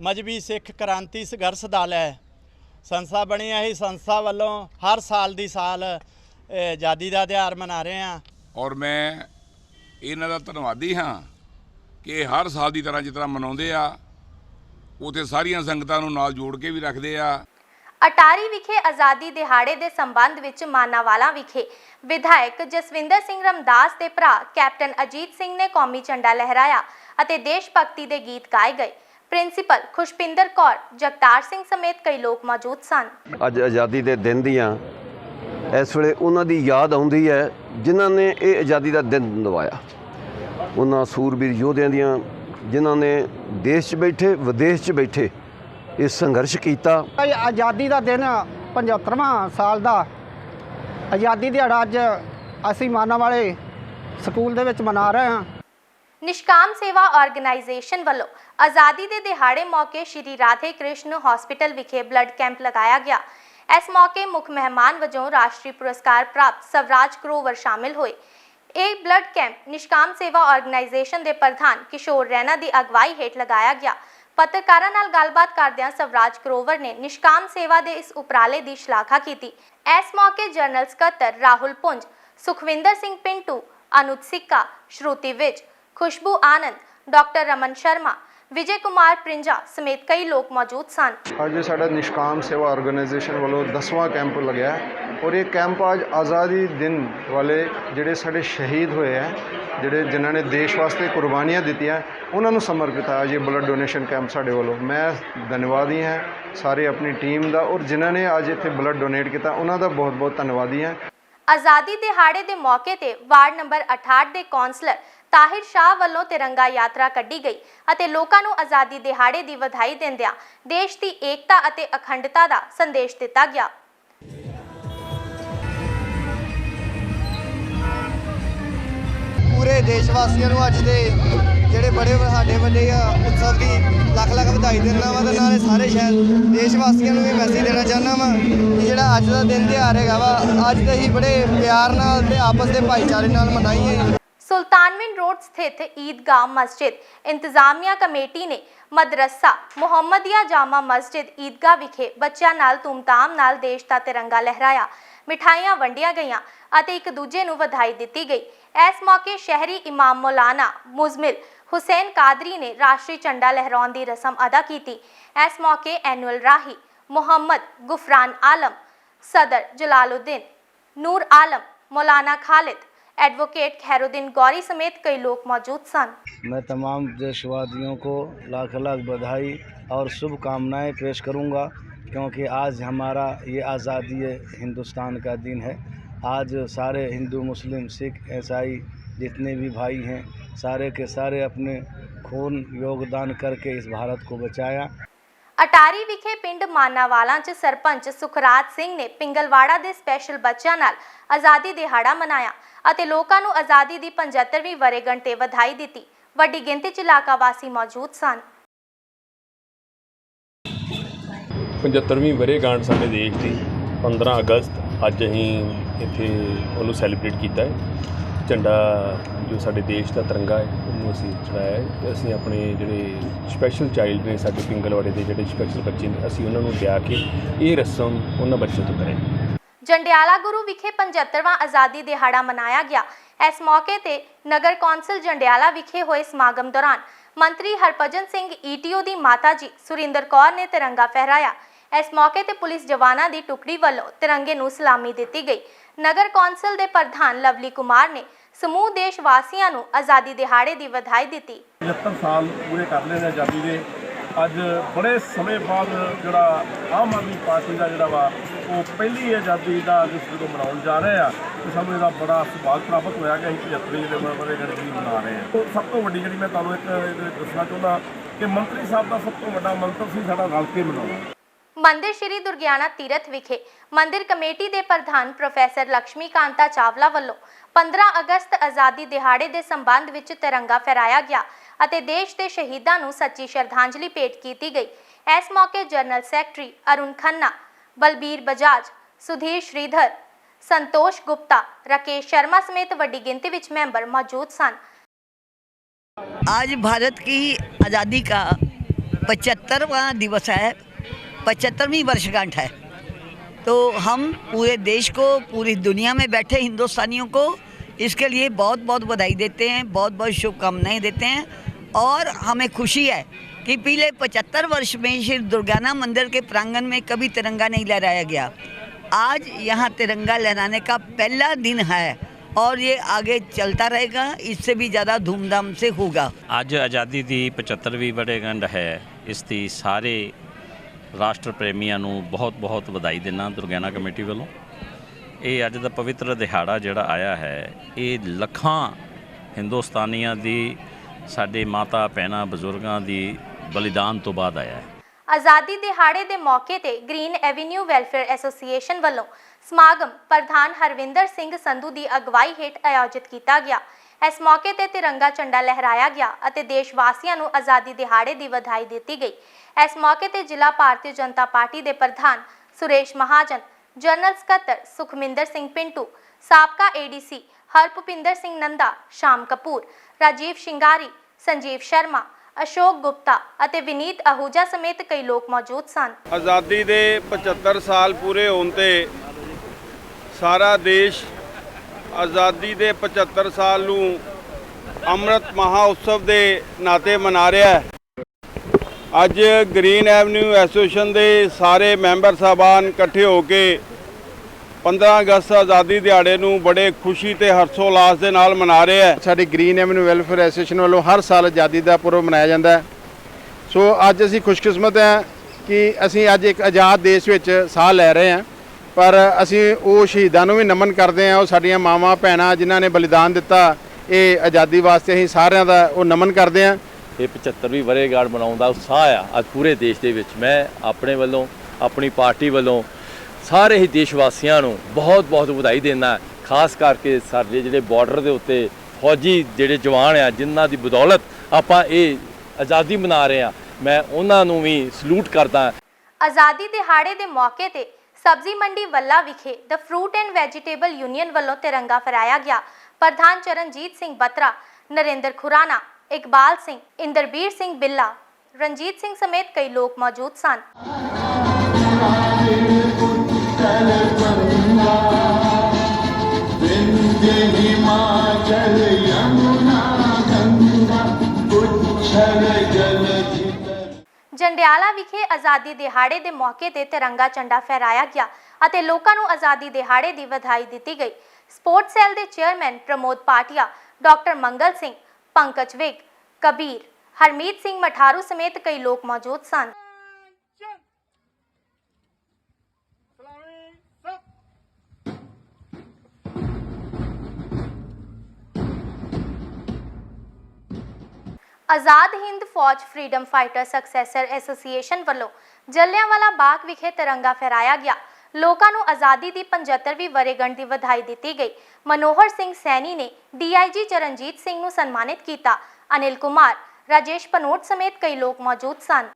मजहबी सिख क्रांति संघर्ष दल है संस्था बनी है। संस्था वालों हर साल दी साल आज़ादी का त्यौहार मना रहे हैं और मैं इन्हां दा धन्नवादी हाँ कि हर साल की तरह जिस तरह मनाउंदे आ उत्थे सारियां संगतां नूं नाल जोड़ के भी रखदे आ। अटारी विखे आज़ादी दिहाड़े के संबंध विच मानावाला विखे विधायक जसविंदर सिंह रमदास के भरा कैप्टन अजीत सिंह ने कौमी झंडा लहराया और देश भक्ति के गीत गाए गए। प्रिंसीपल खुशपिंदर कौर, जगतार सिंह समेत कई लोग मौजूद सन। अज आज़ादी के दिन दियां इस वेले उन्हां दी याद आउंदी है जिन्हां ने ये आज़ादी का दिन दवाया। उन्हां सूरबीर योधियां दियां जिन्हां ने देश च बैठे विदेश च बैठे ये संघर्ष किया। आज़ादी का दिन 75वां साल का आज़ादी दिहाड़ा अज असीं मानावाले स्कूल दे विच मना रहे हैं। निष्काम सेवा ऑर्गेनाइजेशन वालों आज़ादी के दिहाड़े मौके श्री राधे कृष्ण हॉस्पिटल विखे ब्लड कैंप लगाया गया। इस मौके मुख्य मेहमान वजों राष्ट्रीय पुरस्कार प्राप्त सवराज ग्रोवर शामिल हुए। एक ब्लड कैंप निष्काम सेवा ऑर्गेनाइजेशन के प्रधान किशोर रैना की अगवाई हेठ लगाया गया। ਪੱਤਰਕਾਰਾਂ ਨਾਲ ਗੱਲਬਾਤ ਕਰਦਿਆਂ ਸਵਰਾਜ ਗਰੋਵਰ ਨੇ ਨਿਸ਼ਕਾਮ ਸੇਵਾ ਦੇ ਇਸ ਉਪਰਾਲੇ ਦੀ ਸ਼ਲਾਘਾ ਕੀਤੀ। ਇਸ ਮੌਕੇ ਜਨਰਲ ਸਕੱਤਰ ਰਾਹੁਲ ਪੁੰਜ, ਸੁਖਵਿੰਦਰ ਸਿੰਘ ਪਿੰਟੂ, ਅਨੁਜ ਸਿੱਕਾ, ਸ਼ਰੂਤੀ ਵਿਜ, खुशबू आनंद, डॉक्टर रमन शर्मा, विजय कुमार प्रिंजा समेत कई लोग मौजूद सन। आज साडा निष्काम सेवा ऑर्गेनाइजेशन वालों 10वां कैंप लग्या और ये कैंप आज आज़ादी दिन वाले जिहड़े साडे शहीद होए हैं, जिहड़े जिन्हां ने देश वास्ते कुर्बानियां दित्तियां, उन्होंने समर्पित है। आज ये ब्लड डोनेशन कैंप साडे वालों मैं धन्यवादी हैं सारे अपनी टीम का, और जिन्हां ने आज इत्थे ब्लड डोनेट किया उन्हां दा बहुत बहुत धन्यवादी हैं। आज़ादी दिहाड़े के मौके ते वार्ड नंबर 68 के कौंसलर ताहिर शाह वालों तिरंगा यात्रा कड्ढी गई ਅਤੇ ਲੋਕਾਂ ਨੂੰ आज़ादी दिहाड़े की ਵਧਾਈ ਦਿੰਦਿਆਂ देश की एकता ਅਤੇ अखंडता का संदेश दिता गया। पूरे देशवासियों ਨੂੰ ਅੱਜ ਦੇ ਜਿਹੜੇ ਬੜੇ ਸਾਡੇ ਵੱਡੇ ਉਤਸਵ ਦੀ ਲੱਖ ਲੱਖ ਵਧਾਈ ਦਿੰਦਾ ਵਾ, ਤੇ ਨਾਲੇ ਸਾਰੇ ਸ਼ਹਿਰ ਦੇਸ਼ ਵਾਸੀਆਂ ਨੂੰ ਵੀ ਮੈਸੇਜ ਦੇਣਾ ਚਾਹੁੰਦਾ ਵਾ ਕਿ ਜਿਹੜਾ ਅੱਜ ਦਾ ਦਿਨ ਤਿਉਹਾਰ ਹੈਗਾ ਵਾ, ਅੱਜ ਤੇ ਅਸੀਂ ਬੜੇ ਪਿਆਰ ਨਾਲ ਤੇ ਆਪਸ ਦੇ ਭਾਈਚਾਰੇ ਨਾਲ ਮਨਾਈਏ। सुल्तानविंड रोड स्थित ईदगाह मस्जिद इंतजामिया कमेटी ने मदरसा मुहम्मदिया जामा मस्जिद ईदगाह विखे बच्चों नाल धूमधाम नाल देश का तिरंगा लहराया, मिठाइयां वंडिया गईयां ਅਤੇ एक दूजे ਨੂੰ ਵਧਾਈ ਦਿੱਤੀ गई। इस मौके शहरी इमाम मौलाना मुजमिल हुसैन कादरी ने राष्ट्रीय झंडा लहराउण की रस्म अदा की। इस मौके एनुअल राही मुहम्मद गुफरान आलम, सदर जलालुद्दीन, नूर आलम, मौलाना खालिद, एडवोकेट खैरुद्दीन गौरी समेत कई लोग मौजूद सन। मैं तमाम देशवासियों को लाख लाख बधाई और शुभकामनाएं पेश करूंगा, क्योंकि आज हमारा ये आज़ादी हिंदुस्तान का दिन है। आज सारे हिंदू, मुस्लिम, सिख, ईसाई जितने भी भाई हैं, सारे के सारे अपने खून योगदान करके इस भारत को बचाया। अटारी विखे पिंड मानावाला च सरपंच सुखराज सिंह ने पिंगलवाड़ा के स्पैशल बच्चों नाल आज़ादी दिहाड़ा मनाया ਅਤੇ ਲੋਕਾਂ ਨੂੰ आज़ादी की 75ਵੀਂ ਵਰ੍ਹੇਗੰਢ ਤੇ ਵਧਾਈ ਦਿੱਤੀ। ਵੱਡੀ ਗਿਣਤੀ 'ਚ ਇਲਾਕਾ ਵਾਸੀ ਮੌਜੂਦ ਸਨ। 75ਵੀਂ ਵਰ੍ਹੇਗੰਢ ਸਾਡੇ ਦੇਸ਼ ਦੀ 15 ਅਗਸਤ ਅੱਜ ਅਸੀਂ ਇੱਥੇ ਉਹਨੂੰ ਸੈਲੀਬ੍ਰੇਟ ਕੀਤਾ ਹੈ। ਝੰਡਾ ਜੋ ਸਾਡੇ ਦੇਸ਼ ਦਾ ਤਿਰੰਗਾ ਹੈ ਉਹਨੂੰ ਅਸੀਂ ਚੜਾਇਆ ਹੈ, ਤੇ ਅਸੀਂ ਆਪਣੇ ਜਿਹੜੇ ਸਪੈਸ਼ਲ ਚਾਈਲਡ ਨੇ ਸਾਡੇ ਪਿੰਗਲਵਾੜੇ ਦੇ ਜਿਹੜੇ ਸਪੈਸ਼ਲ ਬੱਚੇ ਨੇ ਅਸੀਂ ਉਹਨਾਂ ਨੂੰ ਲਿਆ ਕੇ ਇਹ ਰਸਮ ਉਹਨਾਂ ਬੱਚਿਆਂ ਤੋਂ ਕਰਾਈ। ਜੰਡਿਆਲਾ ਗੁਰੂ ਵਿਖੇ 75ਵਾਂ ਆਜ਼ਾਦੀ ਦਿਹਾੜਾ ਮਨਾਇਆ ਗਿਆ। ਇਸ ਮੌਕੇ ਤੇ ਨਗਰ ਕੌਂਸਲ ਜੰਡਿਆਲਾ ਵਿਖੇ ਹੋਏ ਸਮਾਗਮ ਦੌਰਾਨ ਮੰਤਰੀ ਹਰਭਜਨ ਸਿੰਘ ਈਟੀਓ ਦੀ ਮਾਤਾ ਜੀ ਸੁਰਿੰਦਰ ਕੌਰ ਨੇ ਤਿਰੰਗਾ ਫਹਿਰਾਇਆ। ਇਸ ਮੌਕੇ ਤੇ ਪੁਲਿਸ ਜਵਾਨਾਂ ਦੀ ਟੁਕੜੀ ਵੱਲੋਂ ਤਿਰੰਗੇ ਨੂੰ ਸਲਾਮੀ ਦਿੱਤੀ ਗਈ। ਨਗਰ ਕੌਂਸਲ ਦੇ ਪ੍ਰਧਾਨ ਲਵਲੀ ਕੁਮਾਰ ਨੇ ਸਮੂਹ ਦੇਸ਼ ਵਾਸੀਆਂ ਨੂੰ ਆਜ਼ਾਦੀ ਦਿਹਾੜੇ ਦੀ ਵਧਾਈ ਦਿੱਤੀ। 75 ਸਾਲ ਪੂਰੇ ਕਰ ਲਏ ਨੇ ਆਜ਼ਾਦੀ ਦੇ। ਅੱਜ ਬੜੇ ਸਮੇਂ ਬਾਅਦ ਜਿਹੜਾ ਆਮ ਆਦਮੀ ਪਾਰਟੀ ਦਾ ਜਿਹੜਾ ਵਾ ਉਹ ਪਹਿਲੀ ਆਜ਼ਾਦੀ ਦਾ ਜਦੋਂ ਮਨਾਉਣ ਜਾ ਰਹੇ ਆ, ਤੇ ਸਾਨੂੰ ਇਹਦਾ ਬੜਾ ਸੁਭਾਗ ਪ੍ਰਾਪਤ ਹੋਇਆ ਕਿ ਅਸੀਂ 75ਵੀਂ ਜਿਹੜੇ ਵਰ੍ਹੇਗੰਢ ਦੀ ਮਨਾ ਰਹੇ ਹਾਂ। ਸਭ ਤੋਂ ਵੱਡੀ ਜਿਹੜੀ ਮੈਂ ਤੁਹਾਨੂੰ ਇੱਕ ਦੱਸਣਾ ਚਾਹੁੰਦਾ ਕਿ ਮੰਤਰੀ ਸਾਹਿਬ ਦਾ ਸਭ ਤੋਂ ਵੱਡਾ ਮੰਤਵ ਸੀ ਸਾਡਾ ਰਲ ਕੇ ਮਨਾਉਣਾ। ਮੰਦਿਰ ਸ਼੍ਰੀ ਦੁਰਗਿਆਨਾ ਤੀਰਥ ਵਿਖੇ ਮੰਦਿਰ ਕਮੇਟੀ ਦੇ ਪ੍ਰਧਾਨ ਪ੍ਰੋਫੈਸਰ ਲక్ష్ਮੀ ਕਾਂਤਾ ਚਾਵਲਾ ਵੱਲੋਂ 15 ਅਗਸਤ ਆਜ਼ਾਦੀ ਦਿਹਾੜੇ ਦੇ ਸੰਬੰਧ ਵਿੱਚ ਤਿਰੰਗਾ ਫਹਿਰਾਇਆ ਗਿਆ ਅਤੇ ਦੇਸ਼ ਦੇ ਸ਼ਹੀਦਾਂ ਨੂੰ ਸੱਚੀ ਸ਼ਰਧਾਂਜਲੀ ਭੇਟ ਕੀਤੀ ਗਈ। ਇਸ ਮੌਕੇ ਜਨਰਲ ਸੈਕਟਰੀ ਅਰੁਣ ਖੰਨਾ, बलबीर बजाज, सुधीर श्रीधर, संतोष गुप्ता, राकेश शर्मा समेत वड्डी गिनती विच मैंबर मौजूद सन। आज भारत की आज़ादी का 75वां दिवस है, 75वीं वर्षगांठ है। तो हम पूरे देश को, पूरी दुनिया में बैठे हिंदुस्तानियों को इसके लिए बहुत बहुत बधाई देते हैं, बहुत बहुत शुभकामनाएं देते हैं। और हमें खुशी है कि पिछले 75 वर्ष में श्री दुर्गाना मंदिर के प्रांगण में कभी तिरंगा नहीं लहराया गया। आज यहाँ तिरंगा लहराने का पहला दिन है और ये आगे चलता रहेगा, इससे भी ज़्यादा धूमधाम से होगा। आज आज़ादी की 75ਵੀਂ ਵਰ੍ਹੇਗੰਢ है, इस दी सारे राष्ट्र प्रेमियों ਨੂੰ बहुत बहुत ਵਧਾਈ ਦਿੰਦਾ ਦੁਰਗਿਆਨਾ ਕਮੇਟੀ ਵੱਲੋਂ। ਇਹ ਅੱਜ ਦਾ ਪਵਿੱਤਰ ਦਿਹਾੜਾ ਜਿਹੜਾ ਆਇਆ ਹੈ, ਇਹ ਲੱਖਾਂ ਹਿੰਦੁਸਤਾਨੀਆਂ ਦੀ, ਸਾਡੇ ਮਾਤਾ ਭੈਣਾਂ ਬਜ਼ੁਰਗਾਂ ਦੀ ਬਲੀਦਾਨ ਤੋਂ ਬਾਅਦ ਆਇਆ ਹੈ। ਆਜ਼ਾਦੀ ਦਿਹਾੜੇ ਦੇ ਮੌਕੇ ਤੇ ਗ੍ਰੀਨ ਐਵੀਨਿਊ ਵੈਲਫੇਅਰ ਐਸੋਸੀਏਸ਼ਨ ਵੱਲੋਂ ਸਮਾਗਮ ਪ੍ਰਧਾਨ ਹਰਵਿੰਦਰ ਸਿੰਘ ਸੰਧੂ ਦੀ ਅਗਵਾਈ ਹੇਠ ਆਯੋਜਿਤ ਕੀਤਾ ਗਿਆ। ਇਸ ਮੌਕੇ ਤੇ ਤਿਰੰਗਾ ਝੰਡਾ ਲਹਿਰਾਇਆ ਗਿਆ ਅਤੇ ਦੇਸ਼ ਵਾਸੀਆਂ ਨੂੰ ਆਜ਼ਾਦੀ ਦਿਹਾੜੇ ਦੀ ਵਧਾਈ ਦਿੱਤੀ ਗਈ। ਇਸ ਮੌਕੇ ਤੇ ਜ਼ਿਲ੍ਹਾ ਭਾਰਤੀ ਜਨਤਾ ਪਾਰਟੀ ਦੇ ਪ੍ਰਧਾਨ ਸੁਰੇਸ਼ ਮਹਾਜਨ, ਜਨਰਲ ਸਕੱਤਰ ਸੁਖਮਿੰਦਰ ਸਿੰਘ ਪਿੰਟੂ, ਸਾਬਕਾ ਏਡੀਸੀ ਹਰਭੁਪਿੰਦਰ ਸਿੰਘ ਨੰਦਾ, ਸ਼ਾਮ ਕਪੂਰ, ਰਾਜੀਵ ਸ਼ਿੰਗਾਰੀ, ਸੰਜੀਵ ਸ਼ਰਮਾ, अशोक गुप्ता ਅਤੇ ਵਿਨੀਤ आहूजा ਸਮੇਤ ਕਈ ਲੋਕ ਮੌਜੂਦ ਸਨ। ਆਜ਼ਾਦੀ ਦੇ 75 ਸਾਲ ਪੂਰੇ ਹੋਣ ਤੇ ਸਾਰਾ ਦੇਸ਼ ਆਜ਼ਾਦੀ ਦੇ 75 ਸਾਲ ਨੂੰ ਅੰਮ੍ਰਿਤ ਮਹਾਉਤਸਵ ਦੇ ਨਾਤੇ ਮਨਾ ਰਿਹਾ ਹੈ। ਅੱਜ ਗ੍ਰੀਨ ਐਵਨਿਊ ਐਸੋਸੀਏਸ਼ਨ ਦੇ ਸਾਰੇ ਮੈਂਬਰ ਸਾਹਿਬਾਨ ਇਕੱਠੇ ਹੋ ਕੇ 15 ਅਗਸਤ ਆਜ਼ਾਦੀ ਦਿਹਾੜੇ ਨੂੰ ਬੜੇ ਖੁਸ਼ੀ ਤੇ ਹਰਸ਼ੋਲਾਸ ਦੇ ਨਾਲ ਮਨਾ ਰਹੇ ਹੈ। ਸਾਡੀ ਗ੍ਰੀਨ ਐਵਨਿਊ ਵੈਲਫੇਅਰ ਐਸੋਸੀਏਸ਼ਨ ਵੱਲੋਂ ਹਰ ਸਾਲ ਆਜ਼ਾਦੀ ਦਾ ਪੁਰਬ ਮਨਾਇਆ ਜਾਂਦਾ ਹੈ। ਸੋ ਅੱਜ ਅਸੀਂ ਖੁਸ਼ਕਿਸਮਤ ਹਾਂ ਕਿ ਅਸੀਂ ਅੱਜ ਇੱਕ ਆਜ਼ਾਦ ਦੇਸ਼ ਵਿੱਚ ਸਾਹ ਲੈ ਰਹੇ ਹਾਂ, ਪਰ ਅਸੀਂ ਉਹ ਸ਼ਹੀਦਾਂ ਨੂੰ ਵੀ ਨਮਨ ਕਰਦੇ ਹਾਂ। ਉਹ ਸਾਡੀਆਂ ਮਾਵਾਂ ਭੈਣਾਂ ਜਿਨ੍ਹਾਂ ਨੇ ਬਲੀਦਾਨ ਦਿੱਤਾ ਇਹ ਆਜ਼ਾਦੀ ਵਾਸਤੇ, ਅਸੀਂ ਸਾਰਿਆਂ ਦਾ ਉਹ ਨਮਨ ਕਰਦੇ ਹਾਂ। ਇਹ 75ਵੀਂ ਵਰ੍ਹੇਗਾਂਠ ਮਨਾਉਣ ਦਾ ਉਤਸ਼ਾਹ ਆ ਅੱਜ ਪੂਰੇ ਦੇਸ਼ ਦੇ ਵਿੱਚ। ਮੈਂ ਆਪਣੇ ਵੱਲੋਂ ਆਪਣੀ ਪਾਰਟੀ ਵੱਲੋਂ ਸਾਰੇ ਹੀ ਦੇਸ਼ ਨੂੰ ਬਹੁਤ ਵਧਾਈ ਦਿੰਦਾ, ਖਾਸ ਕਰਕੇ ਸਾਡੇ ਜਿਹੜੇ ਬਾਰਡਰ ਦੇ ਉੱਤੇ ਫੌਜੀ ਜਿਹੜੇ ਜਵਾਨ ਆ ਜਿਨ੍ਹਾਂ ਦੀ ਬਦੌਲਤ ਆਪਾਂ ਇਹ ਆਜ਼ਾਦੀ ਮਨਾ ਰਹੇ ਆ, ਮੈਂ ਉਹਨਾਂ ਨੂੰ ਵੀ ਸਲੂਟ ਕਰਦਾ। ਆਜ਼ਾਦੀ ਦਿਹਾੜੇ ਦੇ ਮੌਕੇ ਤੇ ਸਬਜ਼ੀ ਮੰਡੀ ਵੱਲਾ ਵਿਖੇ ਦ ਫਰੂਟ ਐਂਡ ਵੈਜੀਟੇਬਲ ਯੂਨੀਅਨ ਵੱਲੋਂ ਤਿਰੰਗਾ ਫਹਿਰਾਇਆ ਗਿਆ। ਪ੍ਰਧਾਨ ਚਰਨਜੀਤ ਸਿੰਘ ਬਤਰਾ, ਨਰਿੰਦਰ ਖੁਰਾਨਾ, ਇਕਬਾਲ ਸਿੰਘ, ਇੰਦਰਬੀਰ ਸਿੰਘ ਬਿੱਲਾ, ਰਣਜੀਤ ਸਿੰਘ ਸਮੇਤ ਕਈ ਲੋਕ ਮੌਜੂਦ ਸਨ। ਜੰਡਿਆਲਾ ਵਿਖੇ ਆਜ਼ਾਦੀ ਦਿਹਾੜੇ ਦੇ ਮੌਕੇ ਤੇ ਤਿਰੰਗਾ ਝੰਡਾ ਫਹਿਰਾਇਆ ਗਿਆ ਅਤੇ ਲੋਕਾਂ ਨੂੰ ਆਜ਼ਾਦੀ ਦਿਹਾੜੇ ਦੀ ਵਧਾਈ ਦਿੱਤੀ ਗਈ। ਸਪੋਰਟਸ ਸੈੱਲ ਦੇ ਚੇਅਰਮੈਨ ਪ੍ਰਮੋਦ ਪਾਟਿਆ, ਡਾਕਟਰ ਮੰਗਲ ਸਿੰਘ, ਪੰਕਜ ਵਿਗ, ਕਬੀਰ, ਹਰਮੀਤ ਸਿੰਘ ਮਠਾਰੂ ਸਮੇਤ ਕਈ ਲੋਕ ਮੌਜੂਦ ਸਨ। आजाद हिंद फौज फ्रीडम फाइटर सक्सेसर एसोसीएशन ਵੱਲੋਂ ਜਲਿਆਂਵਾਲਾ ਬਾਗ ਵਿਖੇ ਤਿਰੰਗਾ ਫਹਿਰਾਇਆ ਗਿਆ। ਲੋਕਾਂ ਨੂੰ ਆਜ਼ਾਦੀ ਦੀ 75ਵੀਂ ਵਰ੍ਹੇਗੰਢ ਦੀ ਵਧਾਈ ਦਿੱਤੀ ਗਈ। ਮਨੋਹਰ ਸਿੰਘ ਸੈਣੀ ਨੇ ਡੀਆਈਜੀ ਚਰਨਜੀਤ ਸਿੰਘ ਨੂੰ ਸਨਮਾਨਿਤ ਕੀਤਾ। ਅਨਿਲ ਕੁਮਾਰ, ਰਾਜੇਸ਼ ਪਨੋਟ ਸਮੇਤ ਕਈ ਲੋਕ ਮੌਜੂਦ ਸਨ।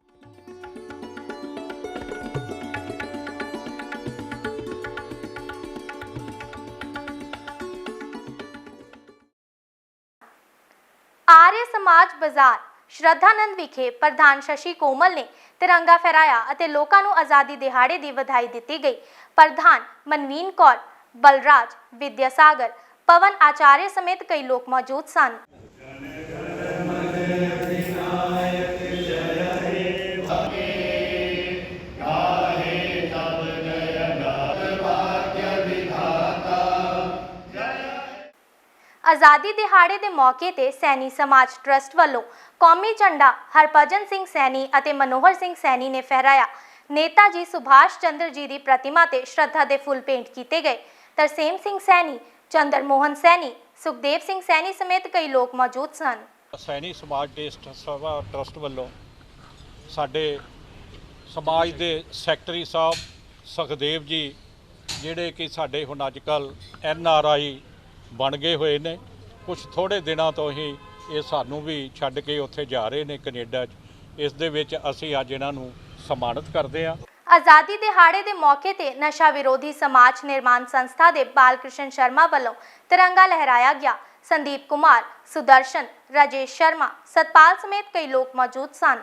आर्य समाज बाजार श्रद्धानंद विखे प्रधान शशि कोमल ने तिरंगा फहराया ਅਤੇ ਲੋਕਾਂ ਨੂੰ ਆਜ਼ਾਦੀ ਦਿਹਾੜੇ ਦੀ ਵਧਾਈ ਦਿੱਤੀ ਗਈ। प्रधान मनवीन कौर, बलराज, विद्यासागर, पवन आचार्य समेत कई लोग मौजूद सन। आज़ादी दिहाड़े के मौके ते सैनी समाज ट्रस्ट वालों कौमी झंडा हरभजन सिंह सैनी और मनोहर सिंह सैनी ने फहराया। नेता जी सुभाष चंद्र जी की प्रतिमा ते श्रद्धा के फुल भेंट किए गए। तरसेम सिंह सैनी, चंद्र मोहन सैनी, सुखदेव सिंह सैनी समेत कई लोग मौजूद सन। सैनी समाज सभा ट्रस्ट वालों साडे समाज के सैकटरी साहब सुखदेव जी जिहड़े कि साडे हुण अजकल NRI बन गए हुए ने, कुछ थोड़े दिनों तो ही ये सानू भी छड्ड के उत्थे जा रहे ने कनेडा। इस दे विच असीं अज इन्हां नूं सम्मानित करदे हां। आज़ादी दिहाड़े के मौके ते नशा विरोधी समाज निर्माण संस्था के बालकृष्ण शर्मा वालों तिरंगा लहराया गया। संदीप कुमार, सुदर्शन, राजेश शर्मा, सतपाल समेत कई लोग मौजूद सन।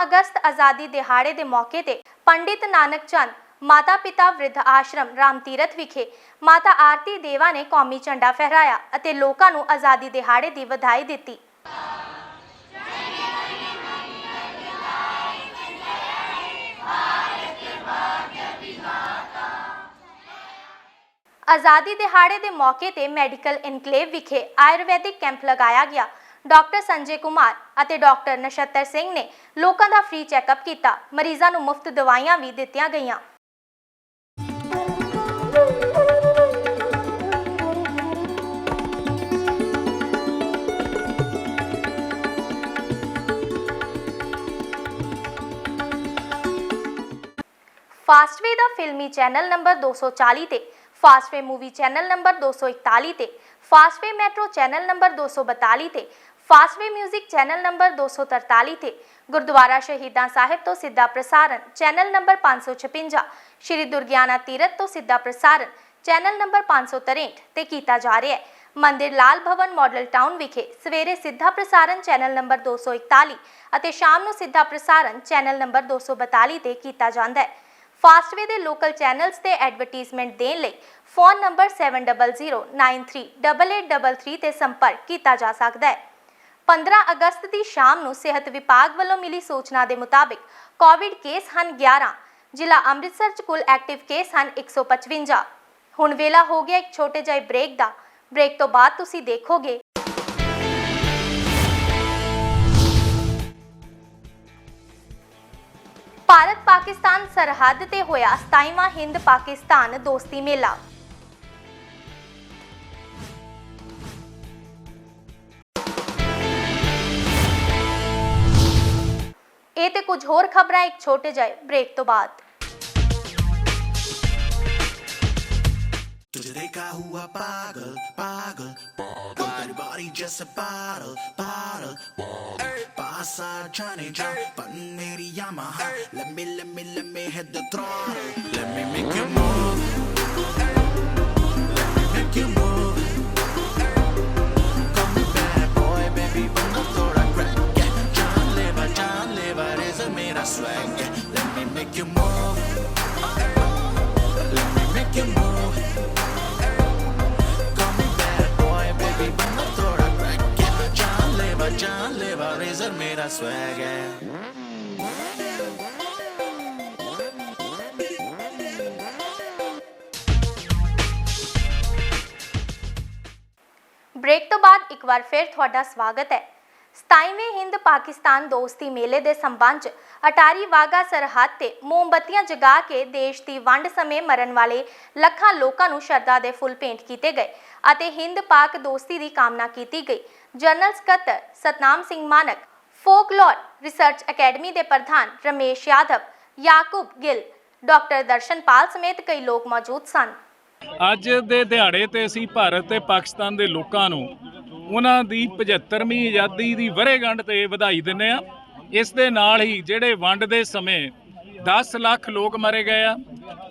अगस्त आज़ादी दिहाड़े के मौके ते पंडित नानक चंद माता पिता वृद्ध आश्रम राम तीरथ विखे माता आरती देवा ने कौमी झंडा फहराया और लोगों को आज़ादी दिहाड़े की बधाई दी। आज़ादी दिहाड़े के मौके ते मेडिकल इनकलेव विखे आयुर्वैदिक कैंप लगाया गया। डॉक्टर संजय कुमार और डॉक्टर नक्षत्र सिंह ने लोगों का फ्री चैकअप किया। मरीजों को मुफ्त दवाइयां भी दित्तियां गईयां। फास्टवे दा फिल्मी चैनल नंबर 240 ते फास्टवे मूवी चैनल नंबर 241 ते फास्टवे मैट्रो चैनल नंबर 242 ते ਫਾਸਟਵੇ ਮਿਊਜ਼ਿਕ ਚੈਨਲ ਨੰਬਰ 243 ਤੇ ਗੁਰਦੁਆਰਾ ਸ਼ਹੀਦਾਂ ਸਾਹਿਬ ਤੋਂ ਸਿੱਧਾ ਪ੍ਰਸਾਰਣ ਚੈਨਲ ਨੰਬਰ 556, ਸ਼੍ਰੀ ਦੁਰਗਿਆਨਾ ਤੀਰਥ ਤੋਂ ਸਿੱਧਾ ਪ੍ਰਸਾਰਣ ਚੈਨਲ ਨੰਬਰ 563 ਤੇ ਕੀਤਾ ਜਾ ਰਿਹਾ ਹੈ। ਮੰਦਿਰ ਲਾਲ ਭਵਨ ਮਾਡਲ ਟਾਊਨ ਵਿਖੇ ਸਵੇਰੇ ਸਿੱਧਾ ਪ੍ਰਸਾਰਣ ਚੈਨਲ ਨੰਬਰ 241 ਅਤੇ ਸ਼ਾਮ ਨੂੰ ਸਿੱਧਾ ਪ੍ਰਸਾਰਣ ਚੈਨਲ ਨੰਬਰ 242 ਤੇ ਕੀਤਾ ਜਾਂਦਾ ਹੈ। ਫਾਸਟਵੇ ਦੇ ਲੋਕਲ ਚੈਨਲਸ ਤੇ ਐਡਵਰਟਾਈਜ਼ਮੈਂਟ ਦੇਣ ਲਈ ਫੋਨ ਨੰਬਰ 7009388833 ਤੇ ਸੰਪਰਕ ਕੀਤਾ ਜਾ ਸਕਦਾ ਹੈ। 15 ਅਗਸਤ ਦੀ ਸ਼ਾਮ ਨੂੰ ਸਿਹਤ ਵਿਭਾਗ ਵੱਲੋਂ ਮਿਲੀ ਸੂਚਨਾ ਦੇ ਮੁਤਾਬਿਕ ਕੋਵਿਡ ਕੇਸ ਹਨ 11। ਜ਼ਿਲ੍ਹਾ ਅੰਮ੍ਰਿਤਸਰ 'ਚ ਕੁੱਲ ਐਕਟਿਵ ਕੇਸ ਹਨ 155। ਹੁਣ ਵੇਲਾ ਹੋ ਗਿਆ ਇੱਕ ਛੋਟੇ ਜਿਹੇ ਬ੍ਰੇਕ ਦਾ। ਬ੍ਰੇਕ ਤੋਂ ਬਾਅਦ ਤੁਸੀਂ ਦੇਖੋਗੇ ਭਾਰਤ ਪਾਕਿਸਤਾਨ ਸਰਹੱਦ ਤੇ ਹੋਇਆ 27ਵਾਂ ਹਿੰਦ ਪਾਕਿਸਤਾਨ ਦੋਸਤੀ ਮੇਲਾ। ਇਹ ਤੇ ਕੁਝ ਹੋਰ ਖਬਰਾਂ ਇੱਕ ਛੋਟੇ ਜਿਹੇ ਬ੍ਰੇਕ ਤੋਂ ਬਾਅਦ। तुझे देखा हुआ पागल पागल तेरी बॉडी जैसे पागल पागल पास आ जाने जा पन मेरी Yamaha let me hit the throttle let me make you move let me make you move come back boy baby banda thoda crack जान लेवा रेज़र मेरा swag let me make you move let me make you move जान लेवा रेज़र मेरा स्वैग है। ब्रेक तो बाद एक बार फिर ਤੁਹਾਡਾ ਸਵਾਗਤ ਹੈ। 27ਵੇਂ ਹਿੰਦ ਪਾਕਿਸਤਾਨ ਦੋਸਤੀ ਮੇਲੇ ਦੇ ਸੰਬੰਧ 'ਚ ਅਟਾਰੀ ਵਾਗਾ ਸਰਹੱਦ ਤੇ ਮੋਮਬੱਤੀਆਂ ਜਗਾ ਕੇ ਦੇਸ਼ ਦੀ ਵੰਡ ਸਮੇਂ ਮਰਨ ਵਾਲੇ ਲੱਖਾਂ ਲੋਕਾਂ ਨੂੰ ਸ਼ਰਧਾ ਦੇ ਫੁੱਲ ਭੇਂਟ ਕੀਤੇ ਗਏ ਅਤੇ ਹਿੰਦ ਪਾਕ ਦੋਸਤੀ ਦੀ ਕਾਮਨਾ ਕੀਤੀ ਗਈ। ਜਨਰਲ ਸਕੱਤਰ ਸਤਨਾਮ ਸਿੰਘ ਮਾਨਕ, ਫੋਕਲੋਰ ਰਿਸਰਚ ਅਕੈਡਮੀ ਦੇ ਪ੍ਰਧਾਨ ਰਮੇਸ਼ ਯਾਦਵ, ਯਾਕੂਬ ਗਿੱਲ, ਡਾਕਟਰ ਦਰਸ਼ਨਪਾਲ ਸਮੇਤ ਕਈ ਲੋਕ ਮੌਜੂਦ ਸਨ। ਅੱਜ ਦੇ ਦਿਹਾੜੇ ਤੇ ਅਸੀਂ ਭਾਰਤ ਤੇ ਪਾਕਿਸਤਾਨ ਦੇ ਲੋਕਾਂ ਨੂੰ ਉਹਨਾਂ ਦੀ 75ਵੀਂ ਆਜ਼ਾਦੀ ਦੀ ਵਰ੍ਹੇਗੰਢ ਤੇ ਵਧਾਈ ਦਿੰਦੇ ਆ। ਇਸ ਦੇ ਨਾਲ ਹੀ ਜਿਹੜੇ ਵੰਡ ਦੇ ਸਮੇਂ 10 ਲੱਖ ਲੋਕ ਮਾਰੇ ਗਏ ਆ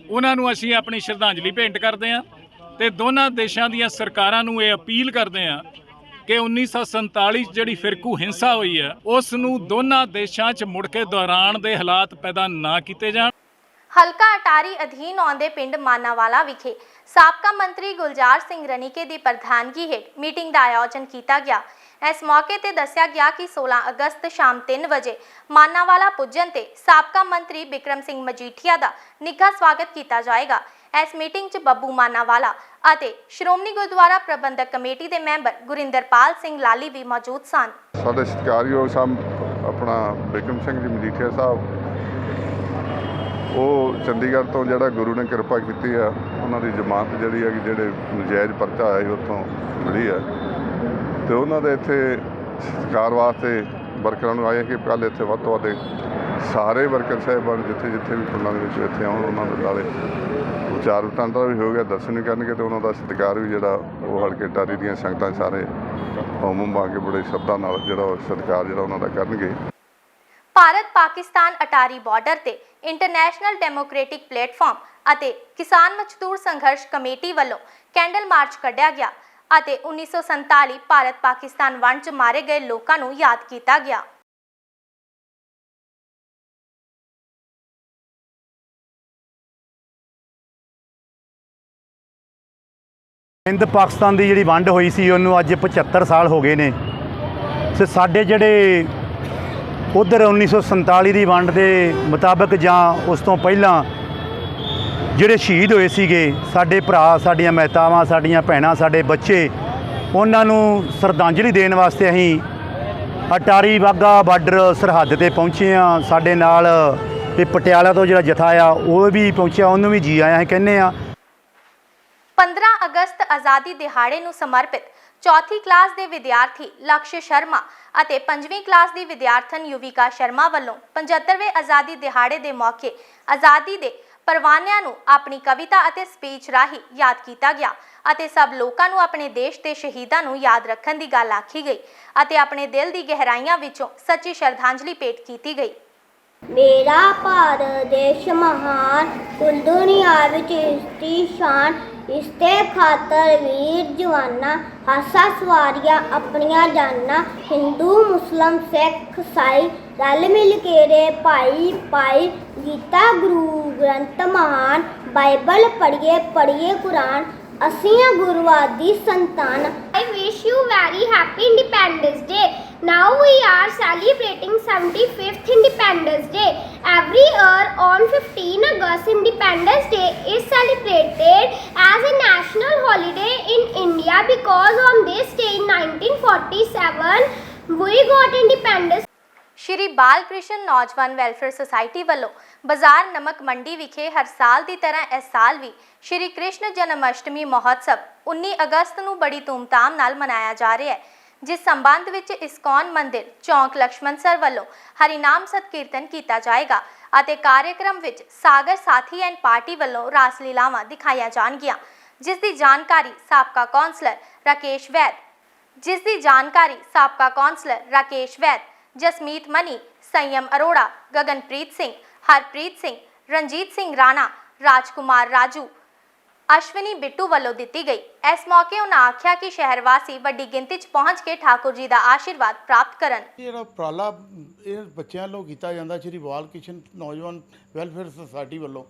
ਉਹਨਾਂ ਨੂੰ ਅਸੀਂ ਆਪਣੀ ਸ਼ਰਧਾਂਜਲੀ ਭੇਂਟ ਕਰਦੇ ਆ ਤੇ ਦੋਨਾਂ ਦੇਸ਼ਾਂ ਦੀਆਂ ਸਰਕਾਰਾਂ ਨੂੰ ਇਹ ਅਪੀਲ ਕਰਦੇ ਆ ਕਿ 1947 'ਚ ਜਿਹੜੀ ਫਿਰਕੂ ਹਿੰਸਾ ਹੋਈ ਹੈ ਉਸ ਨੂੰ ਦੋਨਾਂ ਦੇਸ਼ਾਂ 'ਚ ਮੁੜ ਕੇ ਦੁਹਰਾਉਣ ਦੇ ਹਾਲਾਤ ਪੈਦਾ ਨਾ ਕੀਤੇ ਜਾਣ। ਹਲਕਾ ਅਟਾਰੀ ਅਧੀਨ ਆਉਂਦੇ ਪਿੰਡ ਮਾਨਾਵਾਲਾ ਵਿਖੇ ਸਾਬਕਾ ਮੰਤਰੀ ਗੁਲਜ਼ਾਰ ਸਿੰਘ ਰਣੀਕੇ ਦੀ ਪ੍ਰਧਾਨਗੀ ਹੇਠ ਮੀਟਿੰਗ ਦਾ ਆਯੋਜਨ ਕੀਤਾ ਗਿਆ। ਇਸ ਮੌਕੇ ਤੇ ਦੱਸਿਆ ਗਿਆ ਕਿ 16 ਅਗਸਤ ਸ਼ਾਮ 3 ਵਜੇ ਮਾਨਾਵਾਲਾ ਪੁੱਜਣ ਤੇ ਸਾਬਕਾ ਮੰਤਰੀ ਬਿਕਰਮ ਸਿੰਘ ਮਜੀਠੀਆ ਦਾ ਨਿੱਘਾ ਸਵਾਗਤ ਕੀਤਾ ਜਾਏਗਾ। ਇਸ ਮੀਟਿੰਗ 'ਚ ਬੱਬੂ ਮਾਨਾਵਾਲਾ ਅਤੇ ਸ਼੍ਰੋਮਣੀ ਗੁਰਦੁਆਰਾ ਪ੍ਰਬੰਧਕ ਕਮੇਟੀ ਦੇ ਮੈਂਬਰ ਗੁਰਿੰਦਰਪਾਲ ਸਿੰਘ ਲਾਲੀ ਵੀ ਮੌਜੂਦ ਸਨ। ਸਾਡੇ ਸਤਿਕਾਰਯੋਗ ਸਾਹਿਬ ਆਪਣਾ ਬਿਕਰਮ ਸਿੰਘ ਜੀ ਮਜੀਠੀਆ ਸਾਹਿਬ ਉਹ ਚੰਡੀਗੜ੍ਹ ਤੋਂ ਜਿਹੜਾ ਗੁਰੂ ਨੇ ਕਿਰਪਾ ਕੀਤੀ ਆ ਉਹਨਾਂ ਦੀ ਜ਼ਮਾਨਤ ਜਿਹੜੀ ਹੈ ਜਿਹੜੇ ਨਜਾਇਜ਼ ਪਰਚਾ ਆਇਆ ਸੀ ਉੱਥੋਂ ਮਿਲੀ ਹੈ ਤੇ ਉਹਨਾਂ ਦੇ ਇੱਥੇ ਸਤਿਕਾਰ ਵਾਸਤੇ ਵਰਕਰਾਂ ਨੂੰ ਆਏ ਕਿ ਕੱਲ੍ਹ ਇੱਥੇ ਵੱਧ ਤੋਂ ਵੱਧ ਸਾਰੇ ਵਰਕਰ ਸਾਹਿਬਾਨ ਜਿੱਥੇ ਜਿੱਥੇ ਵੀ ਪਿੰਡਾਂ ਦੇ ਵਿੱਚ ਇੱਥੇ ਆਉਣ ਉਹਨਾਂ ਦੇ ਨਾਲੇ ਉਚਾਰ ਵਟਾਂਦਰਾ ਵੀ ਹੋ ਗਿਆ, ਦਰਸ਼ਨ ਵੀ ਕਰਨਗੇ ਤੇ ਉਹਨਾਂ ਦਾ ਸਤਿਕਾਰ ਵੀ ਜਿਹੜਾ ਉਹ ਹਲਕੇ ਟਾਰੀ ਦੀਆਂ ਸੰਗਤਾਂ ਸਾਰੇ ਹਉਮਮ ਪਾ ਕੇ ਬੜੇ ਸ਼ਬਦਾਂ ਨਾਲ ਜਿਹੜਾ ਸਤਿਕਾਰ ਜਿਹੜਾ ਉਹਨਾਂ ਦਾ ਕਰਨਗੇ। ਭਾਰਤ ਪਾਕਿਸਤਾਨ ਅਟਾਰੀ ਬਾਰਡਰ ਤੇ ਇੰਟਰਨੈਸ਼ਨਲ ਡੈਮੋਕ੍ਰੈਟਿਕ ਪਲੇਟਫਾਰਮ ਅਤੇ ਕਿਸਾਨ ਮਜ਼ਦੂਰ ਸੰਘਰਸ਼ ਕਮੇਟੀ ਵੱਲੋਂ ਕੈਂਡਲ ਮਾਰਚ ਕੱਢਿਆ ਗਿਆ ਅਤੇ 1947 ਭਾਰਤ ਪਾਕਿਸਤਾਨ ਵੰਡ 'ਚ ਮਾਰੇ ਗਏ ਲੋਕਾਂ ਨੂੰ ਯਾਦ ਕੀਤਾ ਗਿਆ। ਹਿੰਦ ਪਾਕਿਸਤਾਨ ਦੀ ਜਿਹੜੀ ਵੰਡ ਹੋਈ ਸੀ ਉਹਨੂੰ ਅੱਜ 75 ਸਾਲ ਹੋ ਗਏ ਨੇ ਤੇ ਸਾਡੇ ਜਿਹੜੇ ਉਧਰ 1947 ਦੀ ਵੰਡ ਦੇ ਮੁਤਾਬਕ ਜਾਂ ਉਸ ਤੋਂ ਪਹਿਲਾਂ ਜਿਹੜੇ ਸ਼ਹੀਦ ਹੋਏ ਸੀਗੇ ਸਾਡੇ ਭਰਾ, ਸਾਡੀਆਂ ਮਹਿਤਾਵਾਂ, ਸਾਡੀਆਂ ਭੈਣਾਂ, ਸਾਡੇ ਬੱਚੇ, ਉਹਨਾਂ ਨੂੰ ਸ਼ਰਧਾਂਜਲੀ ਦੇਣ ਵਾਸਤੇ ਅਸੀਂ ਅਟਾਰੀ ਵਾਹਗਾ ਬਾਰਡਰ ਸਰਹੱਦ ਤੇ ਪਹੁੰਚੇ ਹਾਂ। ਸਾਡੇ ਨਾਲ ਇਹ ਪਟਿਆਲਾ ਤੋਂ ਜਿਹੜਾ ਜਥਾ ਆ ਉਹ ਵੀ ਪਹੁੰਚਿਆ, ਉਹਨੂੰ ਵੀ ਜੀ ਆਇਆਂ ਅਸੀਂ ਕਹਿੰਦੇ ਆ। 15 ਅਗਸਤ ਆਜ਼ਾਦੀ ਦਿਹਾੜੇ ਨੂੰ ਸਮਰਪਿਤ ਚੌਥੀ ਕਲਾਸ ਦੇ ਵਿਦਿਆਰਥੀ ਲਕਸ਼ ਸ਼ਰਮਾ ਅਤੇ 5ਵੀਂ ਕਲਾਸ ਦੀ ਵਿਦਿਆਰਥਣ ਯੁਵਿਕਾ ਸ਼ਰਮਾ ਵੱਲੋਂ 75ਵੇਂ ਆਜ਼ਾਦੀ ਦਿਹਾੜੇ ਦੇ ਮੌਕੇ ਆਜ਼ਾਦੀ ਦੇ ਪਰਵਾਨਿਆਂ ਨੂੰ ਆਪਣੀ ਕਵਿਤਾ ਅਤੇ ਸਪੀਚ ਰਾਹੀਂ ਯਾਦ ਕੀਤਾ ਗਿਆ ਅਤੇ ਸਭ ਲੋਕਾਂ ਨੂੰ ਆਪਣੇ ਦੇਸ਼ ਦੇ ਸ਼ਹੀਦਾਂ ਨੂੰ ਯਾਦ ਰੱਖਣ ਦੀ ਗੱਲ ਆਖੀ ਗਈ ਅਤੇ ਆਪਣੇ ਦਿਲ ਦੀ ਗਹਿਰਾਈਆਂ ਵਿੱਚੋਂ ਸੱਚੀ ਸ਼ਰਧਾਂਜਲੀ ਭੇਟ ਕੀਤੀ ਗਈ। मेरा भारत देश महान कुल दुनिया विच इसदी शान इसते खातर वीर जवाना हासा सवारियां अपनियां जाना हिंदू मुस्लिम सिख ईसाई रल मिल के रे भाई भाई गीता गुरु ग्रंथ महान बाइबल पढ़िए कुरान असियां गुरुवादी संतान। I wish you very happy Independence Day. Now we are celebrating 75th Independence Day. Every year on 15 August, Independence Day is celebrated as a national holiday in India because on this day in 1947 we got independence. ਸ਼੍ਰੀ ਬਾਲ ਕ੍ਰਿਸ਼ਨ ਨੌਜਵਾਨ ਵੈਲਫੇਅਰ ਸੁਸਾਇਟੀ ਵੱਲੋਂ ਬਾਜ਼ਾਰ ਨਮਕ ਮੰਡੀ ਵਿਖੇ ਹਰ ਸਾਲ ਦੀ ਤਰ੍ਹਾਂ ਇਸ ਸਾਲ ਵੀ ਸ਼੍ਰੀ ਕ੍ਰਿਸ਼ਨ ਜਨਮ ਅਸ਼ਟਮੀ ਮਹੋਤਸਵ 19 ਅਗਸਤ ਨੂੰ ਬੜੀ ਧੂਮਧਾਮ ਨਾਲ ਮਨਾਇਆ ਜਾ ਰਿਹਾ ਹੈ, ਜਿਸ ਸੰਬੰਧ ਵਿੱਚ ਇਸਕॉन ਮੰਦਿਰ ਚੌਂਕ ਲక్ష్మణ ਸਰ ਵੱਲੋਂ ਹਰੀਨਾਮ ਸਤਕੀਰਤਨ ਕੀਤਾ ਜਾਏਗਾ ਅਤੇ ਕਾਰਜਕ੍ਰਮ ਵਿੱਚ ਸਾਗਰ ਸਾਥੀ ਐਂਡ ਪਾਰਟੀ ਵੱਲੋਂ ਰਾਸ ਲੀਲਾਵਾਂ ਦਿਖਾਈਆਂ ਜਾਣਗੀਆਂ, ਜਿਸ ਦੀ ਜਾਣਕਾਰੀ ਸਾਬਕਾ ਕੌਂਸਲਰ ਰਾਕੇਸ਼ ਵੈਦ जसमीत मनी, संयम अरोड़ा, गगनप्रीत सिंह, हरप्रीत सिंह, रंजीत सिंह राणा, राजकुमार राजू, अश्विनी बिट्टू वालों दी गई। इस मौके उन्होंने आख्या कि शहर वासी वड्डी गिनती च पहुँच के ठाकुर जी का आशीर्वाद प्राप्त करन। ਜਿਹੜਾ ਉਪਰਾਲਾ ਇਹ ਬੱਚਿਆਂ ਵੱਲੋਂ ਕੀਤਾ ਜਾਂਦਾ ਸ਼੍ਰੀ ਬਾਲ ਕ੍ਰਿਸ਼ਨ ਨੌਜਵਾਨ ਵੈਲਫੇਅਰ ਸੁਸਾਇਟੀ ਵੱਲੋਂ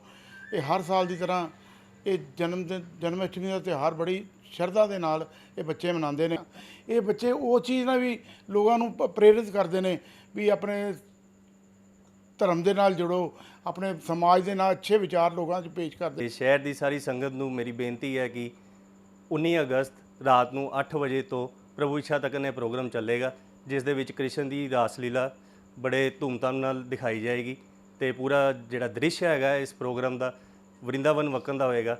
ਇਹ ਹਰ ਸਾਲ ਦੀ ਤਰ੍ਹਾਂ ਇਹ ਜਨਮ ਅਸ਼ਟਮੀ ਦਾ ਤਿਉਹਾਰ ਬੜੀ ਸ਼ਰਧਾ ਦੇ ਨਾਲ ਇਹ ਬੱਚੇ ਮਨਾਉਂਦੇ ਨੇ। ਇਹ ਬੱਚੇ ਉਹ ਚੀਜ਼ ਨਾਲ ਵੀ ਲੋਕਾਂ ਨੂੰ ਪ੍ਰੇਰਿਤ ਕਰਦੇ ਨੇ ਵੀ ਆਪਣੇ ਧਰਮ ਦੇ ਨਾਲ ਜੁੜੋ, ਆਪਣੇ ਸਮਾਜ ਦੇ ਨਾਲ ਅੱਛੇ ਵਿਚਾਰ ਲੋਕਾਂ 'ਚ ਪੇਸ਼ ਕਰਦੇ। ਸ਼ਹਿਰ ਦੀ ਸਾਰੀ ਸੰਗਤ ਨੂੰ ਮੇਰੀ ਬੇਨਤੀ ਹੈ ਕਿ 19 ਅਗਸਤ ਰਾਤ ਨੂੰ 8 ਵਜੇ ਤੋਂ ਪ੍ਰਭੂ ਇੱਛਾ ਤੱਕ ਨੇ ਪ੍ਰੋਗਰਾਮ ਚੱਲੇਗਾ, ਜਿਸ ਦੇ ਵਿੱਚ ਕ੍ਰਿਸ਼ਨ ਦੀ ਰਾਸ ਲੀਲਾ ਬੜੇ ਧੂਮਧਾਮ ਨਾਲ ਦਿਖਾਈ ਜਾਏਗੀ ਤੇ ਪੂਰਾ ਜਿਹੜਾ ਦ੍ਰਿਸ਼ ਹੈਗਾ ਇਸ ਪ੍ਰੋਗਰਾਮ ਦਾ ਵਰਿੰਦਾਵਨ ਵਕਨ ਦਾ ਹੋਏਗਾ।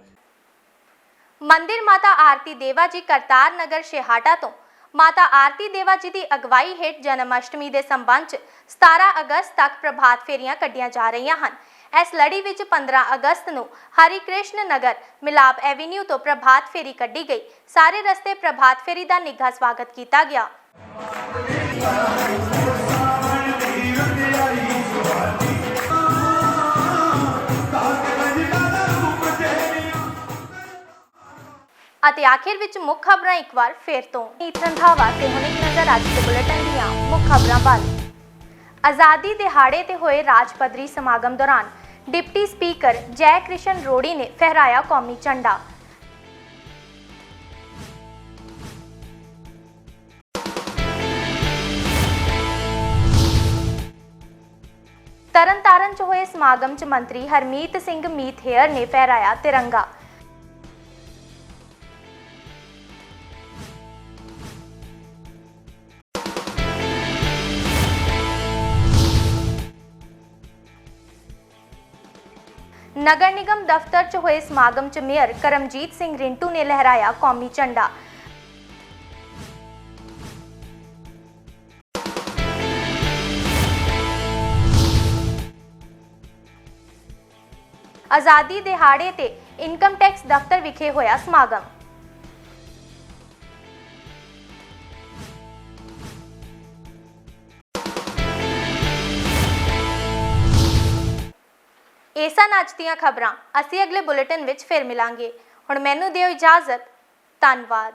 मंदिर माता आरती देवा जी करतार नगर शेहाटा तो माता आरती देवा जी की अगवाई हेठ जन्माष्टमी के संबंध 17 अगस्त तक प्रभात फेरियां कढ़ियां जा रही हैं। इस लड़ी विच 15 अगस्त नूं हरि कृष्ण नगर मिलाप एवेन्यू तो प्रभात फेरी कढ़ी गई। सारे रस्ते प्रभात फेरी का निघा स्वागत किया गया। ਅਤੇ ਆਖਿਰ ਵਿੱਚ ਮੁੱਖ ਖਬਰਾਂ ਇੱਕ ਵਾਰ ਫੇਰ ਤੋਂ ਰੰਧਾਵਾ ਤੇ ਹੁਣ ਇੱਕ ਨਜ਼ਰ ਅੱਜ ਦੇ ਬੁਲੇਟਿਨ ਦੀਆਂ ਮੁੱਖ ਖਬਰਾਂ ਵੱਲ। ਆਜ਼ਾਦੀ ਦਿਹਾੜੇ ਤੇ ਹੋਏ ਰਾਜ ਪੱਧਰੀ ਸਮਾਗਮ ਦੌਰਾਨ ਡਿਪਟੀ ਸਪੀਕਰ ਜੈ ਕ੍ਰਿਸ਼ਨ ਰੋੜੀ ਨੇ ਫਹਿਰਾਇਆ ਕੌਮੀ ਝੰਡਾ। ਤਰਨਤਾਰਨ 'ਚ ਹੋਏ ਸਮਾਗਮ 'ਚ ਮੰਤਰੀ ਹਰਮੀਤ ਸਿੰਘ ਮੀਥੇਅਰ ਨੇ ਫਹਿਰਾਇਆ ਤਿਰੰਗਾ। नगर निगम दफ्तर च होए समागम च मेयर करमजीत सिंह रिंटू ने लहराया कौमी झंडा। आज़ादी दिहाड़े ते इनकम टैक्स दफ्तर विखे होया समागम। ਇਹ ਸਨ ਅੱਜ ਦੀਆਂ ਖਬਰਾਂ। ਅਸੀਂ ਅਗਲੇ ਬੁਲੇਟਿਨ ਵਿੱਚ ਫਿਰ ਮਿਲਾਂਗੇ। ਹੁਣ ਮੈਨੂੰ ਦਿਓ ਇਜਾਜ਼ਤ। ਧੰਨਵਾਦ।